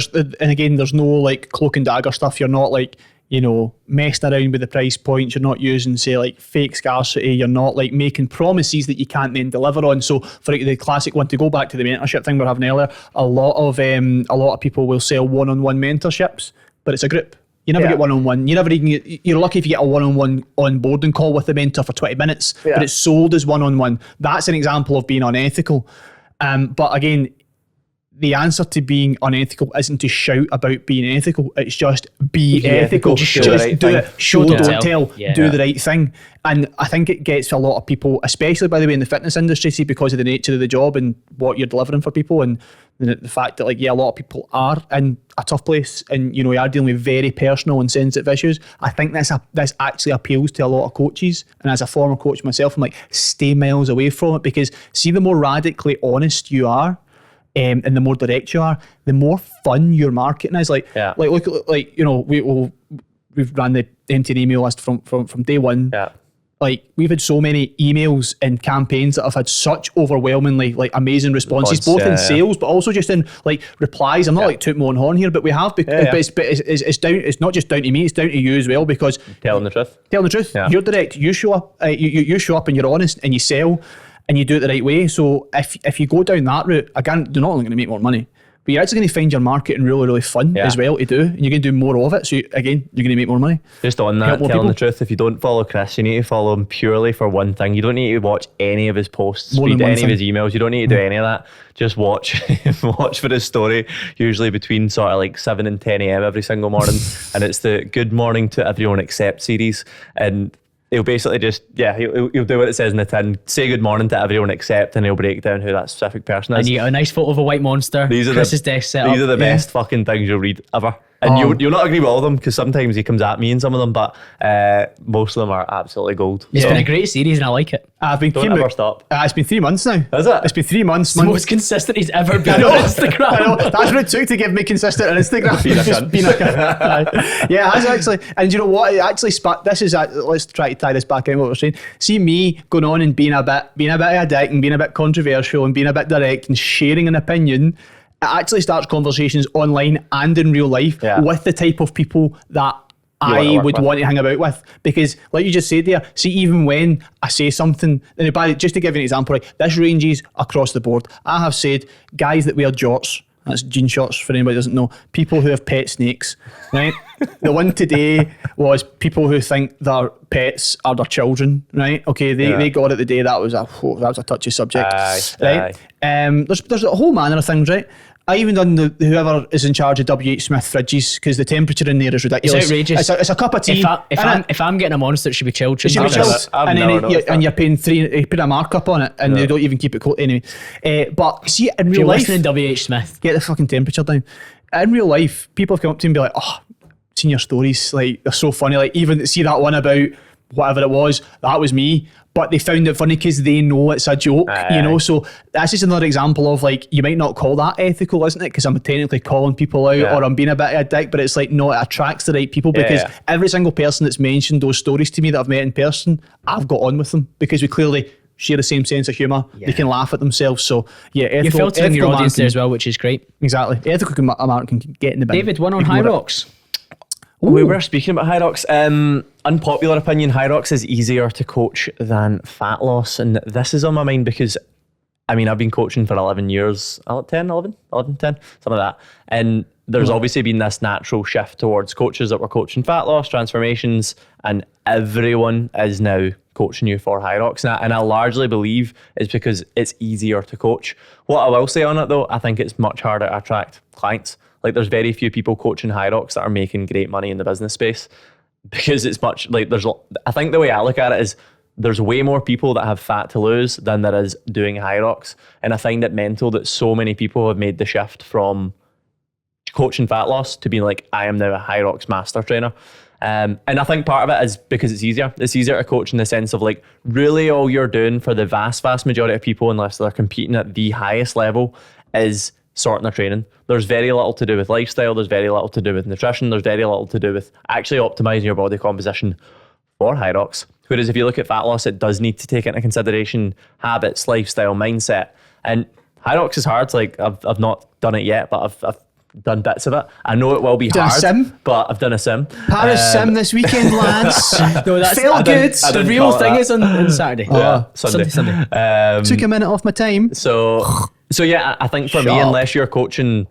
again, there's no like cloak and dagger stuff. You're not like, you know, messing around with the price points. You're not using, say, like fake scarcity. You're not like making promises that you can't then deliver on. So for the classic one, to go back to the mentorship thing we were having earlier, a lot of people will sell one-on-one mentorships, but it's a group. You never get one-on-one. You're lucky if you get a one-on-one onboarding call with the mentor for 20 minutes, but it's sold as one-on-one. That's an example of being unethical. But again, the answer to being unethical isn't to shout about being ethical. It's just be ethical. Just do it. Show, don't tell. Do the right thing. And I think it gets a lot of people, especially by the way in the fitness industry, see, because of the nature of the job and what you're delivering for people, and the fact that like a lot of people are in a tough place, and you know, you are dealing with very personal and sensitive issues. I think this actually appeals to a lot of coaches. And as a former coach myself, I'm like, stay miles away from it, because see, the more radically honest you are, and the more direct you are, the more fun your marketing is. Like look, like, you know, we've ran the empty email list from day one. Like we've had so many emails and campaigns that have had such overwhelmingly like amazing responses, both in sales, but also just in like replies. I'm not like tooting my own horn here, but we have. But it's not just down to me; it's down to you as well, because telling the truth. You're direct. You show up. You show up and you're honest and you sell. And you do it the right way. So if you go down that route, again, they're not only going to make more money, but but you're actually going to find your marketing really, really fun as well to do, and you're going to do more of it. So again, you're going to make more money. Just on that, telling the truth, if you don't follow Chris, you need to follow him purely for one thing. You don't need to watch any of his posts, read any of his emails. You don't need to do any of that. Just watch for his story, usually between sort of like 7 and 10 a.m. every single morning. And it's the Good Morning to Everyone Except series. And he'll basically just, he'll do what it says in the tin, say good morning to everyone except, and he'll break down who that specific person is. And you get a nice photo of a white monster. Chris's desk set up. These are the best fucking things you'll read ever. And you'll not agree with all of them, because sometimes he comes at me in some of them, but most of them are absolutely gold. It's been a great series and I like it. Don't ever stop. It's been 3 months now. Is it? It's been 3 months. It's the most consistent he's ever been on Instagram. I know. That's what it took to give me consistent on Instagram. Being a cunt. Yeah, it has actually. And you know what? It actually let's try to tie this back in what we're saying. See me going on and being a bit of a dick and being a bit controversial and being a bit direct and sharing an opinion. It actually starts conversations online and in real life with the type of people that I would want to hang about with. Because like you just said there, see, even when I say something, just to give you an example, right, this ranges across the board. I have said guys that wear jorts, that's jean shorts for anybody who doesn't know, people who have pet snakes, right? The one today was people who think their pets are their children, right? Okay, they got it the day. That was a touchy subject, right? There's a whole manner of things, right? I even done whoever is in charge of WH Smith fridges, because the temperature in there is ridiculous. It's outrageous. It's a cup of tea. If I'm getting a monster, it should be chilled. It should be chilled. And you're paying you put a markup on it, and they don't even keep it cold anyway. But see, in real life, listening to WH Smith, get the fucking temperature down. In real life, people have come up to me and be like, "Oh, seen your stories, like they're so funny." Like even see that one about whatever it was, that was me. But they found it funny because they know it's a joke, you know. So that's just another example of like, you might not call that ethical, isn't it? Because I'm technically calling people out or I'm being a bit of a dick, but it's like, no, it attracts the right people, because every single person that's mentioned those stories to me that I've met in person, I've got on with them because we clearly share the same sense of humour. They can laugh at themselves. So ethical, you're filtering your audience there as well, which is great. Exactly. Ethical marketing can get in the bin. David, one on Hyrox. We were speaking about Hyrox. Unpopular opinion, Hyrox is easier to coach than fat loss. And this is on my mind because, I mean, I've been coaching for 11 years, 10, something like that. And there's obviously been this natural shift towards coaches that were coaching fat loss, transformations, and everyone is now coaching you for Hyrox. And I largely believe it's because it's easier to coach. What I will say on it though, I think it's much harder to attract clients. Like there's very few people coaching Hyrox that are making great money in the business space, because it's much like I think the way I look at it is there's way more people that have fat to lose than there is doing Hyrox. And I find it mental that so many people have made the shift from coaching fat loss to being like, I am now a Hyrox master trainer. And I think part of it is because it's easier. It's easier to coach in the sense of like, really all you're doing for the vast majority of people, unless they're competing at the highest level, is sorting their training. There's very little to do with lifestyle. There's very little to do with nutrition. There's very little to do with actually optimizing your body composition for Hyrox. Whereas if you look at fat loss, it does need to take into consideration habits, lifestyle, mindset. And Hyrox is hard. Like I've not done it yet, but I've done bits of it. I know it will be hard, but I've done a sim. Paris sim this weekend, lads. No, that's felt good. The real thing is on Saturday. Sunday. Took a minute off my time. So yeah, I think for me, unless you're coaching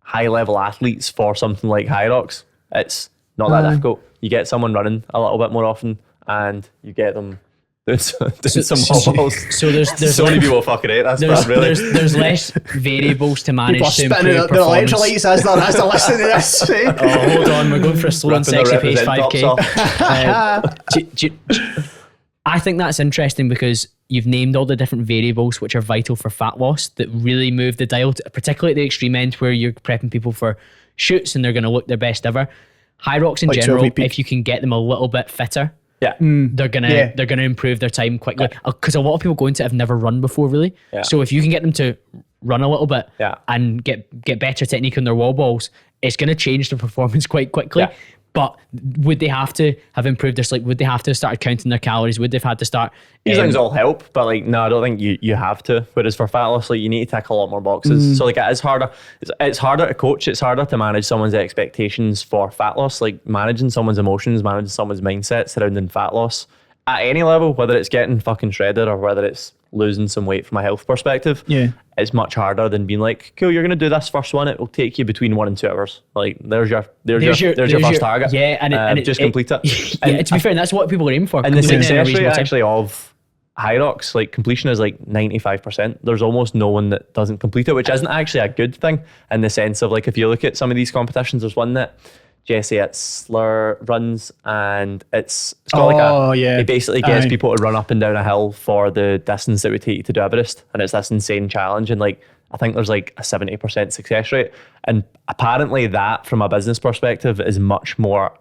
high level athletes for something like Hyrox, it's not that difficult. You get someone running a little bit more often, and you get them doing some wobbles. So there's so many people fucking hate that stuff, really. There's less variables to manage to improve the performance. electrolytes as they're listening to this. Oh, hold on, we're going for a slow and sexy pace 5k. I think that's interesting because you've named all the different variables which are vital for fat loss that really move the dial, particularly at the extreme end where you're prepping people for shoots and they're going to look their best ever. Hyrox in general, if you can get them a little bit fitter, they're gonna improve their time quickly. Because a lot of people go into it have never run before, really. So if you can get them to run a little bit and get better technique on their wall balls, it's going to change their performance quite quickly. But would they have to have improved their sleep? Would they have to have started counting their calories? Would they have had to start? These things all help, but like, no, I don't think you have to. Whereas for fat loss, like, you need to tick a lot more boxes. So like, it is harder. It's harder to coach. It's harder to manage someone's expectations for fat loss. Like managing someone's emotions, managing someone's mindset surrounding fat loss at any level, whether it's getting fucking shredded or whether it's losing some weight from a health perspective, it's much harder than being like, cool, you're going to do this first one. It will take you between 1 and 2 hours. Like, there's your first target. Yeah, and just complete it. Yeah, to be fair, and that's what people are aiming for. And the success rate actually of Hyrox, like completion is like 95%. There's almost no one that doesn't complete it, which isn't actually a good thing in the sense of like, if you look at some of these competitions, there's one that Jesse Itzler runs, and it's got it basically gets people to run up and down a hill for the distance that would take you to do Everest, and it's this insane challenge, and like I think there's like a 70% success rate, and apparently that from a business perspective is much more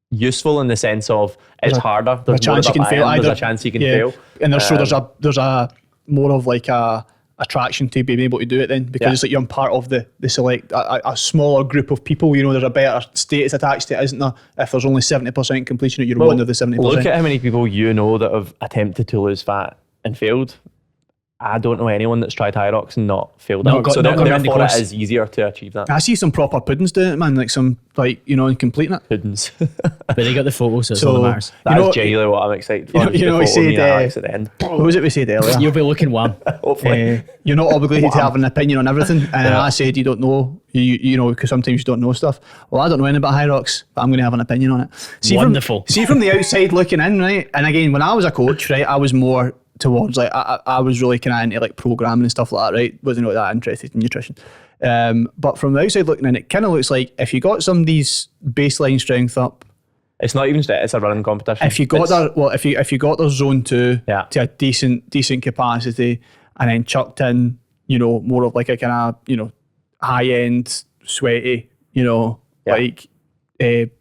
useful in the sense of it's harder. There's a chance you can fail. There's a chance you can fail, and there's there's a more of like a attraction to being able to do it then, because it's like you're part of the select a smaller group of people. You know, there's a better status attached to it, isn't there? If there's only 70% completion, you're one of the 70%. Look at how many people you know that have attempted to lose fat and failed. I don't know anyone that's tried Hyrox and not failed out. So therefore it is easier to achieve that. I see some proper puddings doing it, man, like some, like, you know, and completing it. Puddings. But they got the photos, so it's all that matters. That's genuinely what I'm excited for. You know, we said at the end. What was it we said earlier? You'll be looking warm. Hopefully. You're not obligated to have an opinion on everything. And I said you don't know, you know, because sometimes you don't know stuff. Well, I don't know anything about Hyrox, but I'm going to have an opinion on it. Wonderful. See from the outside looking in, right? And again, when I was a coach, right, I was more towards like I was really kind of into like programming and stuff like that, right? Wasn't really that interested in nutrition. But from the outside looking in, it kind of looks like if you got somebody's baseline strength up, it's not even it's a running competition. If you got if you got their zone 2 to a decent capacity, and then chucked in, you know, more of like a kind of, you know, high end sweaty, you know, like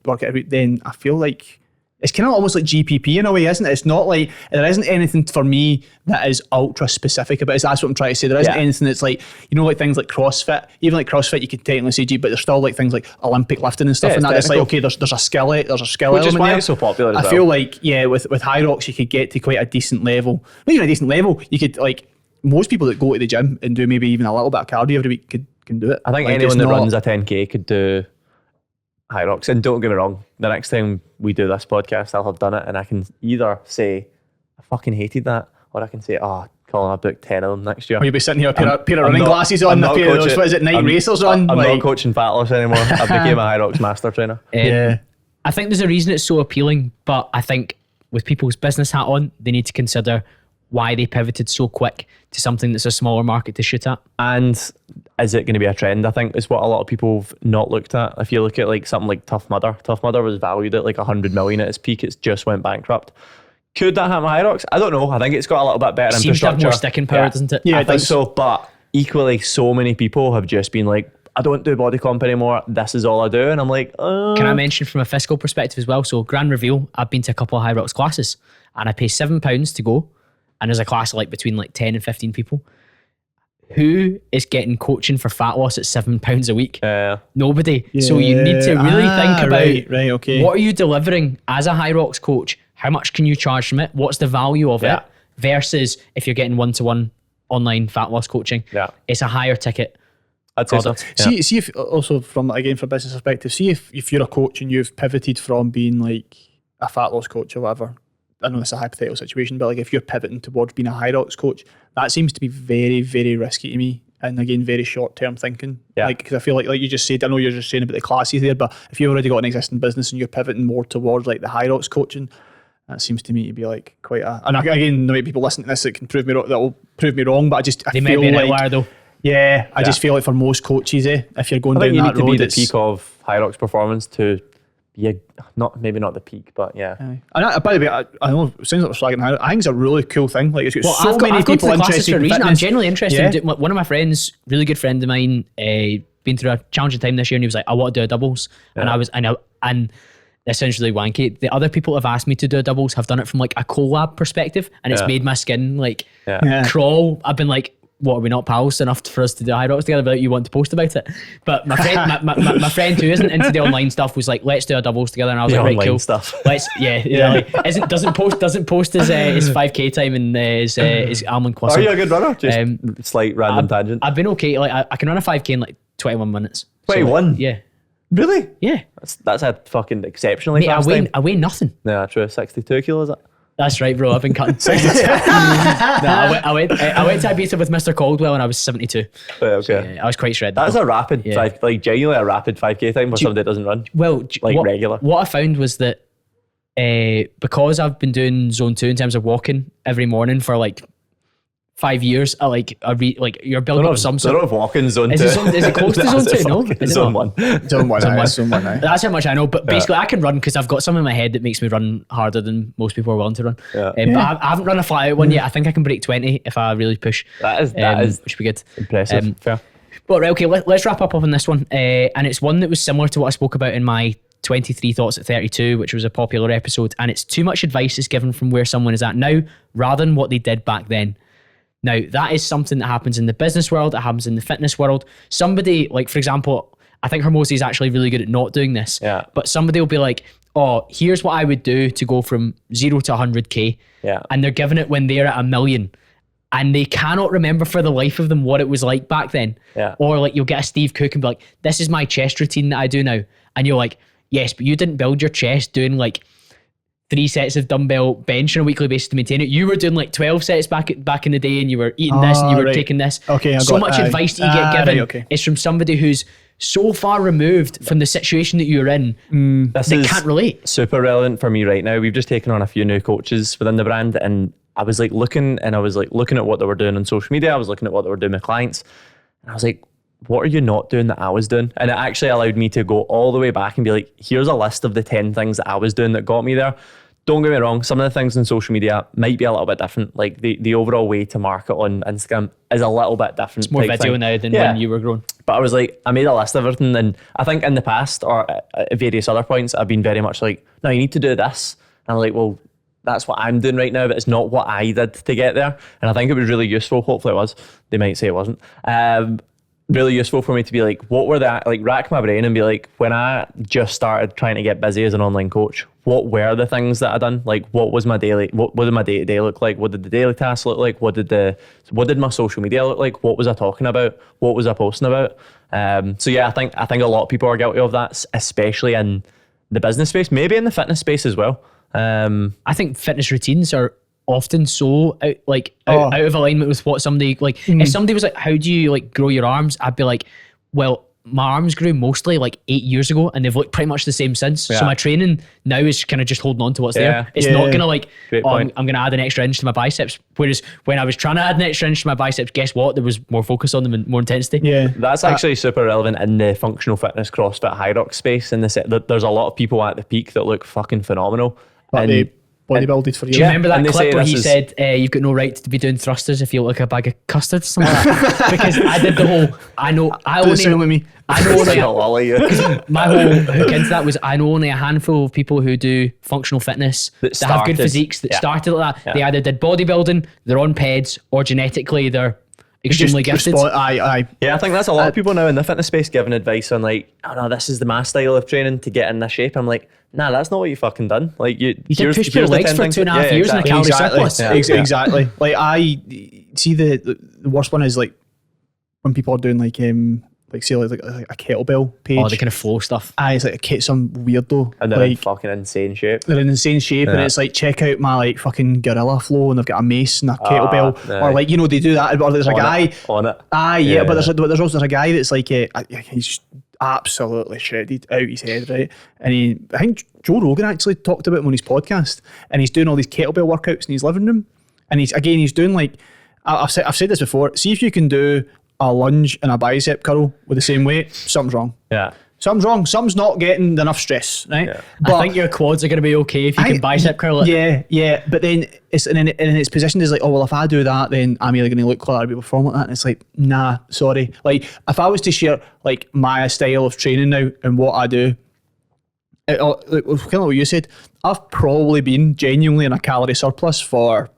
workout, then I feel like it's kind of almost like GPP in a way, isn't it? It's not like, there isn't anything for me that is ultra specific about it. That's what I'm trying to say. There isn't anything that's like, you know, like things like CrossFit. Even like CrossFit, you could technically say G, but there's still like things like Olympic lifting and stuff, and that. It's like, okay, there's a skill element which is why it's so popular as well. I feel like, with Hyrox, you could get to quite a decent level. Not even a decent level. You could, like, most people that go to the gym and do maybe even a little bit of cardio every week can do it. I think like, anyone that runs a 10K could do Hyrox. And don't get me wrong, the next time we do this podcast, I'll have done it, and I can either say I fucking hated that, or I can say, oh, Colin, I booked 10 of them next year. Or you'll be sitting here, pair of running glasses on, a pair of those, what is it, night racers on. I'm not coaching fat loss anymore. I became a Hyrox master trainer. I think there's a reason it's so appealing, but I think with people's business hat on, they need to consider why they pivoted so quick to something that's a smaller market to shoot at. And is it going to be a trend? I think is what a lot of people have not looked at. If you look at like something like Tough Mudder was valued at like 100 million at its peak. It's just went bankrupt. Could that happen with Hyrox? I don't know. I think it's got a little bit better infrastructure. Seems to have more sticking power, doesn't it? Yeah, I think so. But equally, so many people have just been like, I don't do body comp anymore. This is all I do. And I'm like, Can I mention from a fiscal perspective as well? So grand reveal, I've been to a couple of Hyrox classes, and I pay £7 to go. And there's a class of like between like 10 and 15 people. Who is getting coaching for fat loss at £7 a week? Nobody. Yeah. So you need to really think about what are you delivering as a Hyrox coach? How much can you charge from it? What's the value of it? Versus if you're getting one-to-one online fat loss coaching, it's a higher ticket. I'd say so. See if also from, again, from a business perspective, see if you're a coach and you've pivoted from being like a fat loss coach or whatever. I know it's a hypothetical situation, but like if you're pivoting towards being a Hyrox coach, that seems to be very, very risky to me. And again, very short-term thinking. Like, because I feel like you just said, I know you're just saying about the classes there, but if you've already got an existing business and you're pivoting more towards like the Hyrox coaching, that seems to me to be like quite a, and again, there might be people listening to this that can prove me wrong, that will prove me wrong, but I they feel might be an like, outlier though. I just feel like for most coaches, if you're going down that road, you need to be the peak of Hyrox performance to be maybe not the peak, but And by the way, I know it sounds like we're slagging Hyrox. I think it's a really cool thing. Like, it's got so many I've people interested in fitness. I'm genuinely interested. Yeah. One of my friends, really good friend of mine, been through a challenging time this year, and he was like, I want to do a doubles. And and that sounds really wanky. The other people have asked me to do a doubles have done it from like a collab perspective, and it's made my skin like crawl. I've been like, what, are we not pals enough for us to do Hyrox together without you want to post about it? But my friend, my friend who isn't into the online stuff was like, let's do a doubles together, and I was like, right, cool. Stuff. Let's, like, doesn't post his 5K time and his almond croissant. Are you a good runner? Just slight random tangent. I've been okay. Like I can run a 5K in like 21 minutes. 21? So, yeah. Really? Yeah. That's a fucking exceptionally fast time. I weigh nothing. Yeah, true. 62 kilos, is it? That's right, bro. I've been cutting. I went to Ibiza with Mr. Caldwell when I was 72. Okay. So, I was quite shredded. That's a rapid genuinely a rapid 5K time for somebody that doesn't run. Well, regular. What I found was that because I've been doing zone 2 in terms of walking every morning for like 5 years, you're building up some sort of walking zone 2. Is it close to zone 2? No, is zone 1. Zone 1. That's how much I know. But basically, I can run because I've got something in my head that makes me run harder than most people are willing to run. But I haven't run a flat out one yet. I think I can break 20 if I really push. That is which would be good. Impressive. Fair. But right, okay, let's wrap up on this one. And it's one that was similar to what I spoke about in my 23 Thoughts at 32, which was a popular episode. And it's too much advice is given from where someone is at now rather than what they did back then. Now, that is something that happens in the business world. It happens in the fitness world. Somebody, like, for example, I think Hermosi is actually really good at not doing this. Yeah. But somebody will be like, oh, here's what I would do to go from 0 to 100K. Yeah. And they're giving it when they're at 1 million. And they cannot remember for the life of them what it was like back then. Yeah. Or like you'll get a Steve Cook and be like, this is my chest routine that I do now. And you're like, yes, but you didn't build your chest doing like 3 sets of dumbbell bench on a weekly basis to maintain it. You were doing like 12 sets back in the day, and you were eating this and you were taking this. Okay, so much advice that you get given is from somebody who's so far removed from the situation that you're in, they can't relate. Super relevant for me right now. We've just taken on a few new coaches within the brand, and I was like looking at what they were doing on social media. I was looking at what they were doing with clients, and I was like, what are you not doing that I was doing? And it actually allowed me to go all the way back and be like, here's a list of the 10 things that I was doing that got me there. Don't get me wrong, some of the things on social media might be a little bit different. Like the overall way to market on Instagram is a little bit different. It's more video now than when you were growing. But I was like, I made a list of everything, and I think in the past or at various other points, I've been very much like, no, you need to do this. And I'm like, well, that's what I'm doing right now, but it's not what I did to get there. And I think it was really useful. Hopefully it was. They might say it wasn't. Really useful for me to be like, what were that, like rack my brain and be like, when I just started trying to get busy as an online coach, what were the things that I done? Like, what did my day-to-day look like? What did the daily tasks look like? What did my social media look like? What was I talking about? What was I posting about? So yeah, I think a lot of people are guilty of that, especially in the business space, maybe in the fitness space as well. I think fitness routines are often so out of alignment with what somebody like. If somebody was like, how do you like grow your arms? I'd be like, well, my arms grew mostly like 8 years ago and they've looked pretty much the same since. So my training now is kind of just holding on to what's there. It's not gonna like, I'm gonna add an extra inch to my biceps. Whereas when I was trying to add an extra inch to my biceps, guess what? There was more focus on them and more intensity. Yeah, that's actually super relevant in the functional fitness CrossFit Hyrox space. In the there's a lot of people at the peak that look fucking phenomenal. But they bodybuilded for you. Do you remember that And they clip say where he this said, you've got no right to be doing thrusters if you look like a bag of custard, something like that? Because I did the whole, my whole hook into that was I know only a handful of people who do functional fitness that have good physiques that started like that. Yeah. They either did bodybuilding, they're on peds, or genetically they're extremely gifted. Yeah, I think that's a lot of people now in the fitness space giving advice on like, oh no, this is my style of training to get in this shape. I'm like, nah, that's not what you fucking done. Like you did push your legs for 2.5 years in a calorie surplus. Exactly. Like I see the worst one is like when people are doing like say like a kettlebell page. Oh, the kind of flow stuff. It's like some weirdo. And they're like, in fucking insane shape. They're in insane shape, and it's like, check out my like fucking gorilla flow, and they've got a mace and a kettlebell, or like, you know, they do that. Or there's a guy on it. But there's also a guy that's like he's just absolutely shredded out his head, right? And I think Joe Rogan actually talked about him on his podcast, and he's doing all these kettlebell workouts in his living room, and he's doing like I've said this before. See if you can do a lunge and a bicep curl with the same weight, something's wrong. Yeah. Something's wrong. Something's not getting enough stress, right? Yeah. But I think your quads are going to be okay if you can bicep curl it. Yeah. But then it's positioned as like, oh, well, if I do that, then I'm either going to look like I'll be performing like that. And it's like, nah, sorry. Like, if I was to share like my style of training now and what I do, kind of like what you said, I've probably been genuinely in a calorie surplus for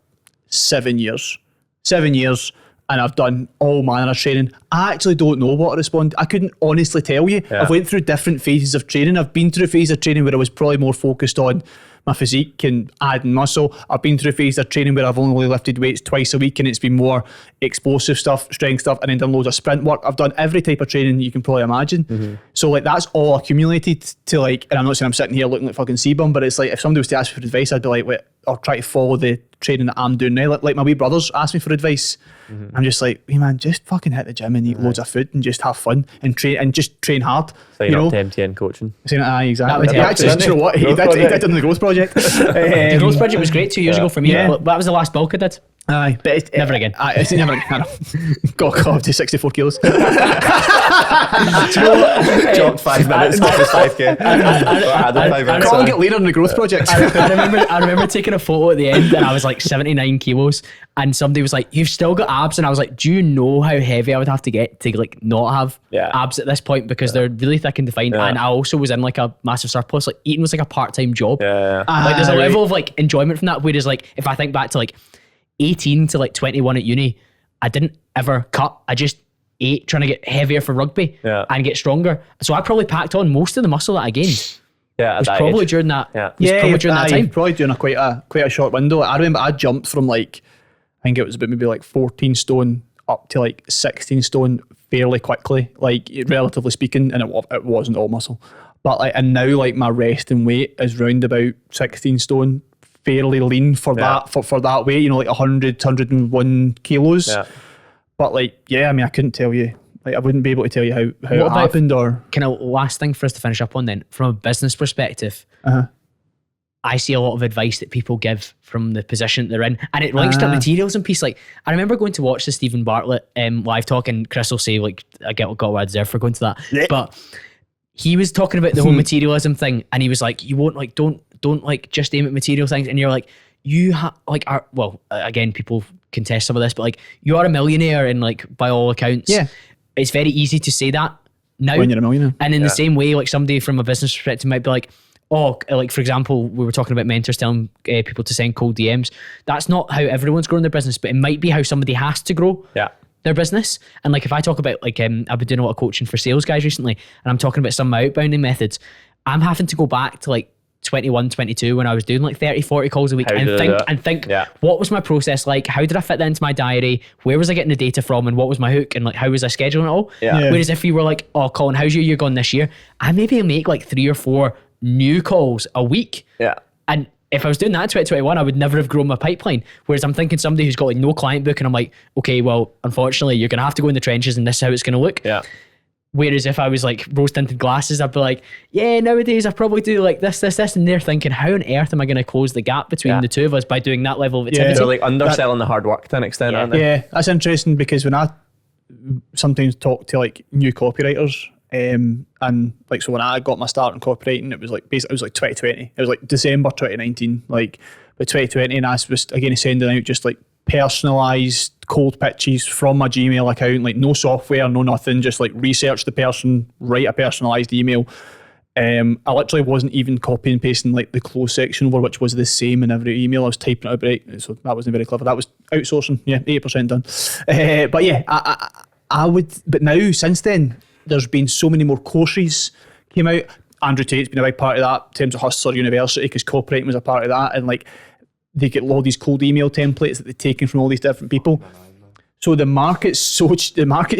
7 years. 7 years. And I've done all manner of training. I actually don't know what to respond. I couldn't honestly tell you. Yeah. I've went through different phases of training. I've been through a phase of training where I was probably more focused on my physique and adding muscle. I've been through a phase of training where I've only lifted weights twice a week and it's been more explosive stuff, strength stuff, and then done loads of sprint work. I've done every type of training you can probably imagine. Mm-hmm. So like that's all accumulated to like, and I'm not saying I'm sitting here looking like fucking Sebum, but it's like if somebody was to ask me for advice, I'd be like, wait, or try to follow the training that I'm doing now. Like my wee brothers ask me for advice. I'm just like, hey man, just fucking hit the gym and eat loads of food and just have fun and just train hard. Sign up to MTN coaching. Saying exactly. That would help, Actually, you know what? He did it on the growth project. The growth project was great 2 years ago for me. Yeah. But that was the last bulk I did. Aye, but Never again. It's never again. Got up to 64 kilos. Jogged 5 minutes, after 5k. Can't get leaner in the growth project. I remember taking a photo at the end and I was like 79 kilos and somebody was like, you've still got abs, and I was like, do you know how heavy I would have to get to like not have abs at this point, because they're really thick and defined, and I also was in like a massive surplus. Like eating was like a part-time job. Like there's a level of like enjoyment from that, whereas like if I think back to like 18 to like 21 at uni, I didn't ever cut. I just ate, trying to get heavier for rugby and get stronger. So I probably packed on most of the muscle that I gained. Yeah, it was probably during that. Probably during that time. Probably during quite a short window. I remember I jumped from like, I think it was about maybe like 14 stone up to like 16 stone fairly quickly, like relatively speaking, and it wasn't all muscle. But like, and now like my resting weight is round about 16 stone, fairly lean for that for that weight, you know, like 100, 101 kilos. Yeah. But like, I mean, I couldn't tell you. Like, I wouldn't be able to tell you how it happened. Or kind of last thing for us to finish up on then, from a business perspective, I see a lot of advice that people give from the position they're in, and it links to materialism piece. Like, I remember going to watch the Stephen Bartlett live talk, and Chris will say like, I got what I deserve for going to that, but he was talking about the whole materialism thing, and he was like, you won't like, don't like just aim at material things, and you're like, you have like are, well, again, people contest some of this, but like, you are a millionaire, and like by all accounts, it's very easy to say that now when you're a millionaire. And in the same way, like somebody from a business perspective might be like, oh, like for example, we were talking about mentors telling people to send cold DMs. That's not how everyone's growing their business, but it might be how somebody has to grow their business. And like, if I talk about like, I've been doing a lot of coaching for sales guys recently, and I'm talking about some of my outbounding methods, I'm having to go back to like 21, 22 when I was doing like 30, 40 calls a week and think what was my process like? How did I fit that into my diary? Where was I getting the data from, and what was my hook, and like how was I scheduling it all? Whereas if you were like, oh Colin, how's your year gone this year? I maybe make like 3 or 4 new calls a week. And if I was doing that in 2021, I would never have grown my pipeline. Whereas I'm thinking somebody who's got like no client book, and I'm like, okay, well, unfortunately, you're gonna have to go in the trenches, and this is how it's gonna look. Whereas if I was like rose tinted glasses, I'd be like, yeah, nowadays I probably do like this, and they're thinking, how on earth am I going to close the gap between the two of us by doing that level of activity? They're like underselling the hard work to an extent, aren't they? Yeah, that's interesting, because when I sometimes talk to like new copywriters, and like, so when I got my start in copywriting, it was like basically, it was like 2020. It was like December 2019, like, but 2020, and I was again sending out just like personalised cold pitches from my Gmail account, like no software, no nothing, just like research the person, write a personalised email. I literally wasn't even copy and pasting like the close section over, which was the same in every email. I was typing it out, right? So that wasn't very clever. That was outsourcing, 80% done. But yeah, I would, but now since then, there's been so many more courses came out. Andrew Tate's been a big part of that in terms of Hustler University, because copywriting was a part of that, and like, they get all these cold email templates that they've taken from all these different people. So the market's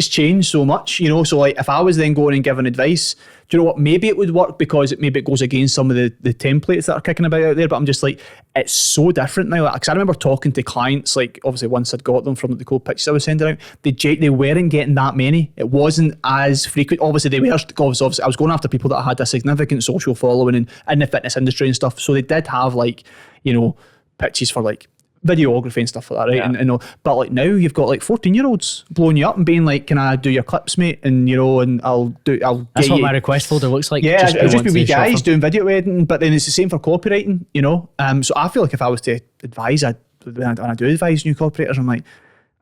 changed so much, you know. So like, if I was then going and giving advice, do you know what? Maybe it would work, because it goes against some of the templates that are kicking about out there. But I'm just like, it's so different now. Because I remember talking to clients, like obviously once I'd got them from the cold pitches I was sending out, they weren't getting that many. It wasn't as frequent. Obviously they were. Obviously I was going after people that had a significant social following in the fitness industry and stuff. So they did have like, you know, pitches for like videography and stuff like that, right? And but like now you've got like 14-year-olds blowing you up and being like, can I do your clips, mate? And you know, and that's what my request folder looks like. Yeah, it'll just be wee guys doing video editing, but then it's the same for copywriting, you know. So I feel like if I was to advise, when I do advise new copywriters, I'm like,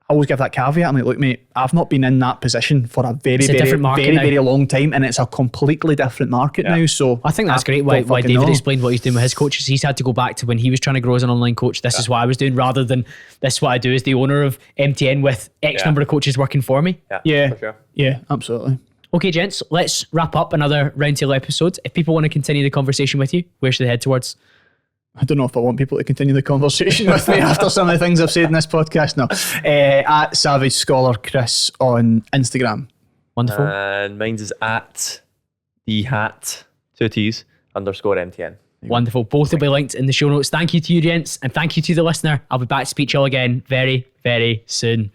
I always give that caveat. I'm like, look, mate, I've not been in that position for a very long time, and it's a completely different market now. So I think that's great. Why David explained what he's doing with his coaches. He's had to go back to when he was trying to grow as an online coach. This is what I was doing, rather than this is what I do as the owner of MTN with X number of coaches working for me. Yeah, for sure. Yeah, absolutely. Okay, gents, let's wrap up another Roundtable episode. If people want to continue the conversation with you, where should they head towards? I don't know if I want people to continue the conversation with me after some of the things I've said in this podcast. No. At Savage Scholar Chris on Instagram. Wonderful. And mine's is at the Hatt, 2 T's, _MTN. Wonderful. Both will be linked in the show notes. Thank you to you, gents, and thank you to the listener. I'll be back to speak to you all again very, very soon.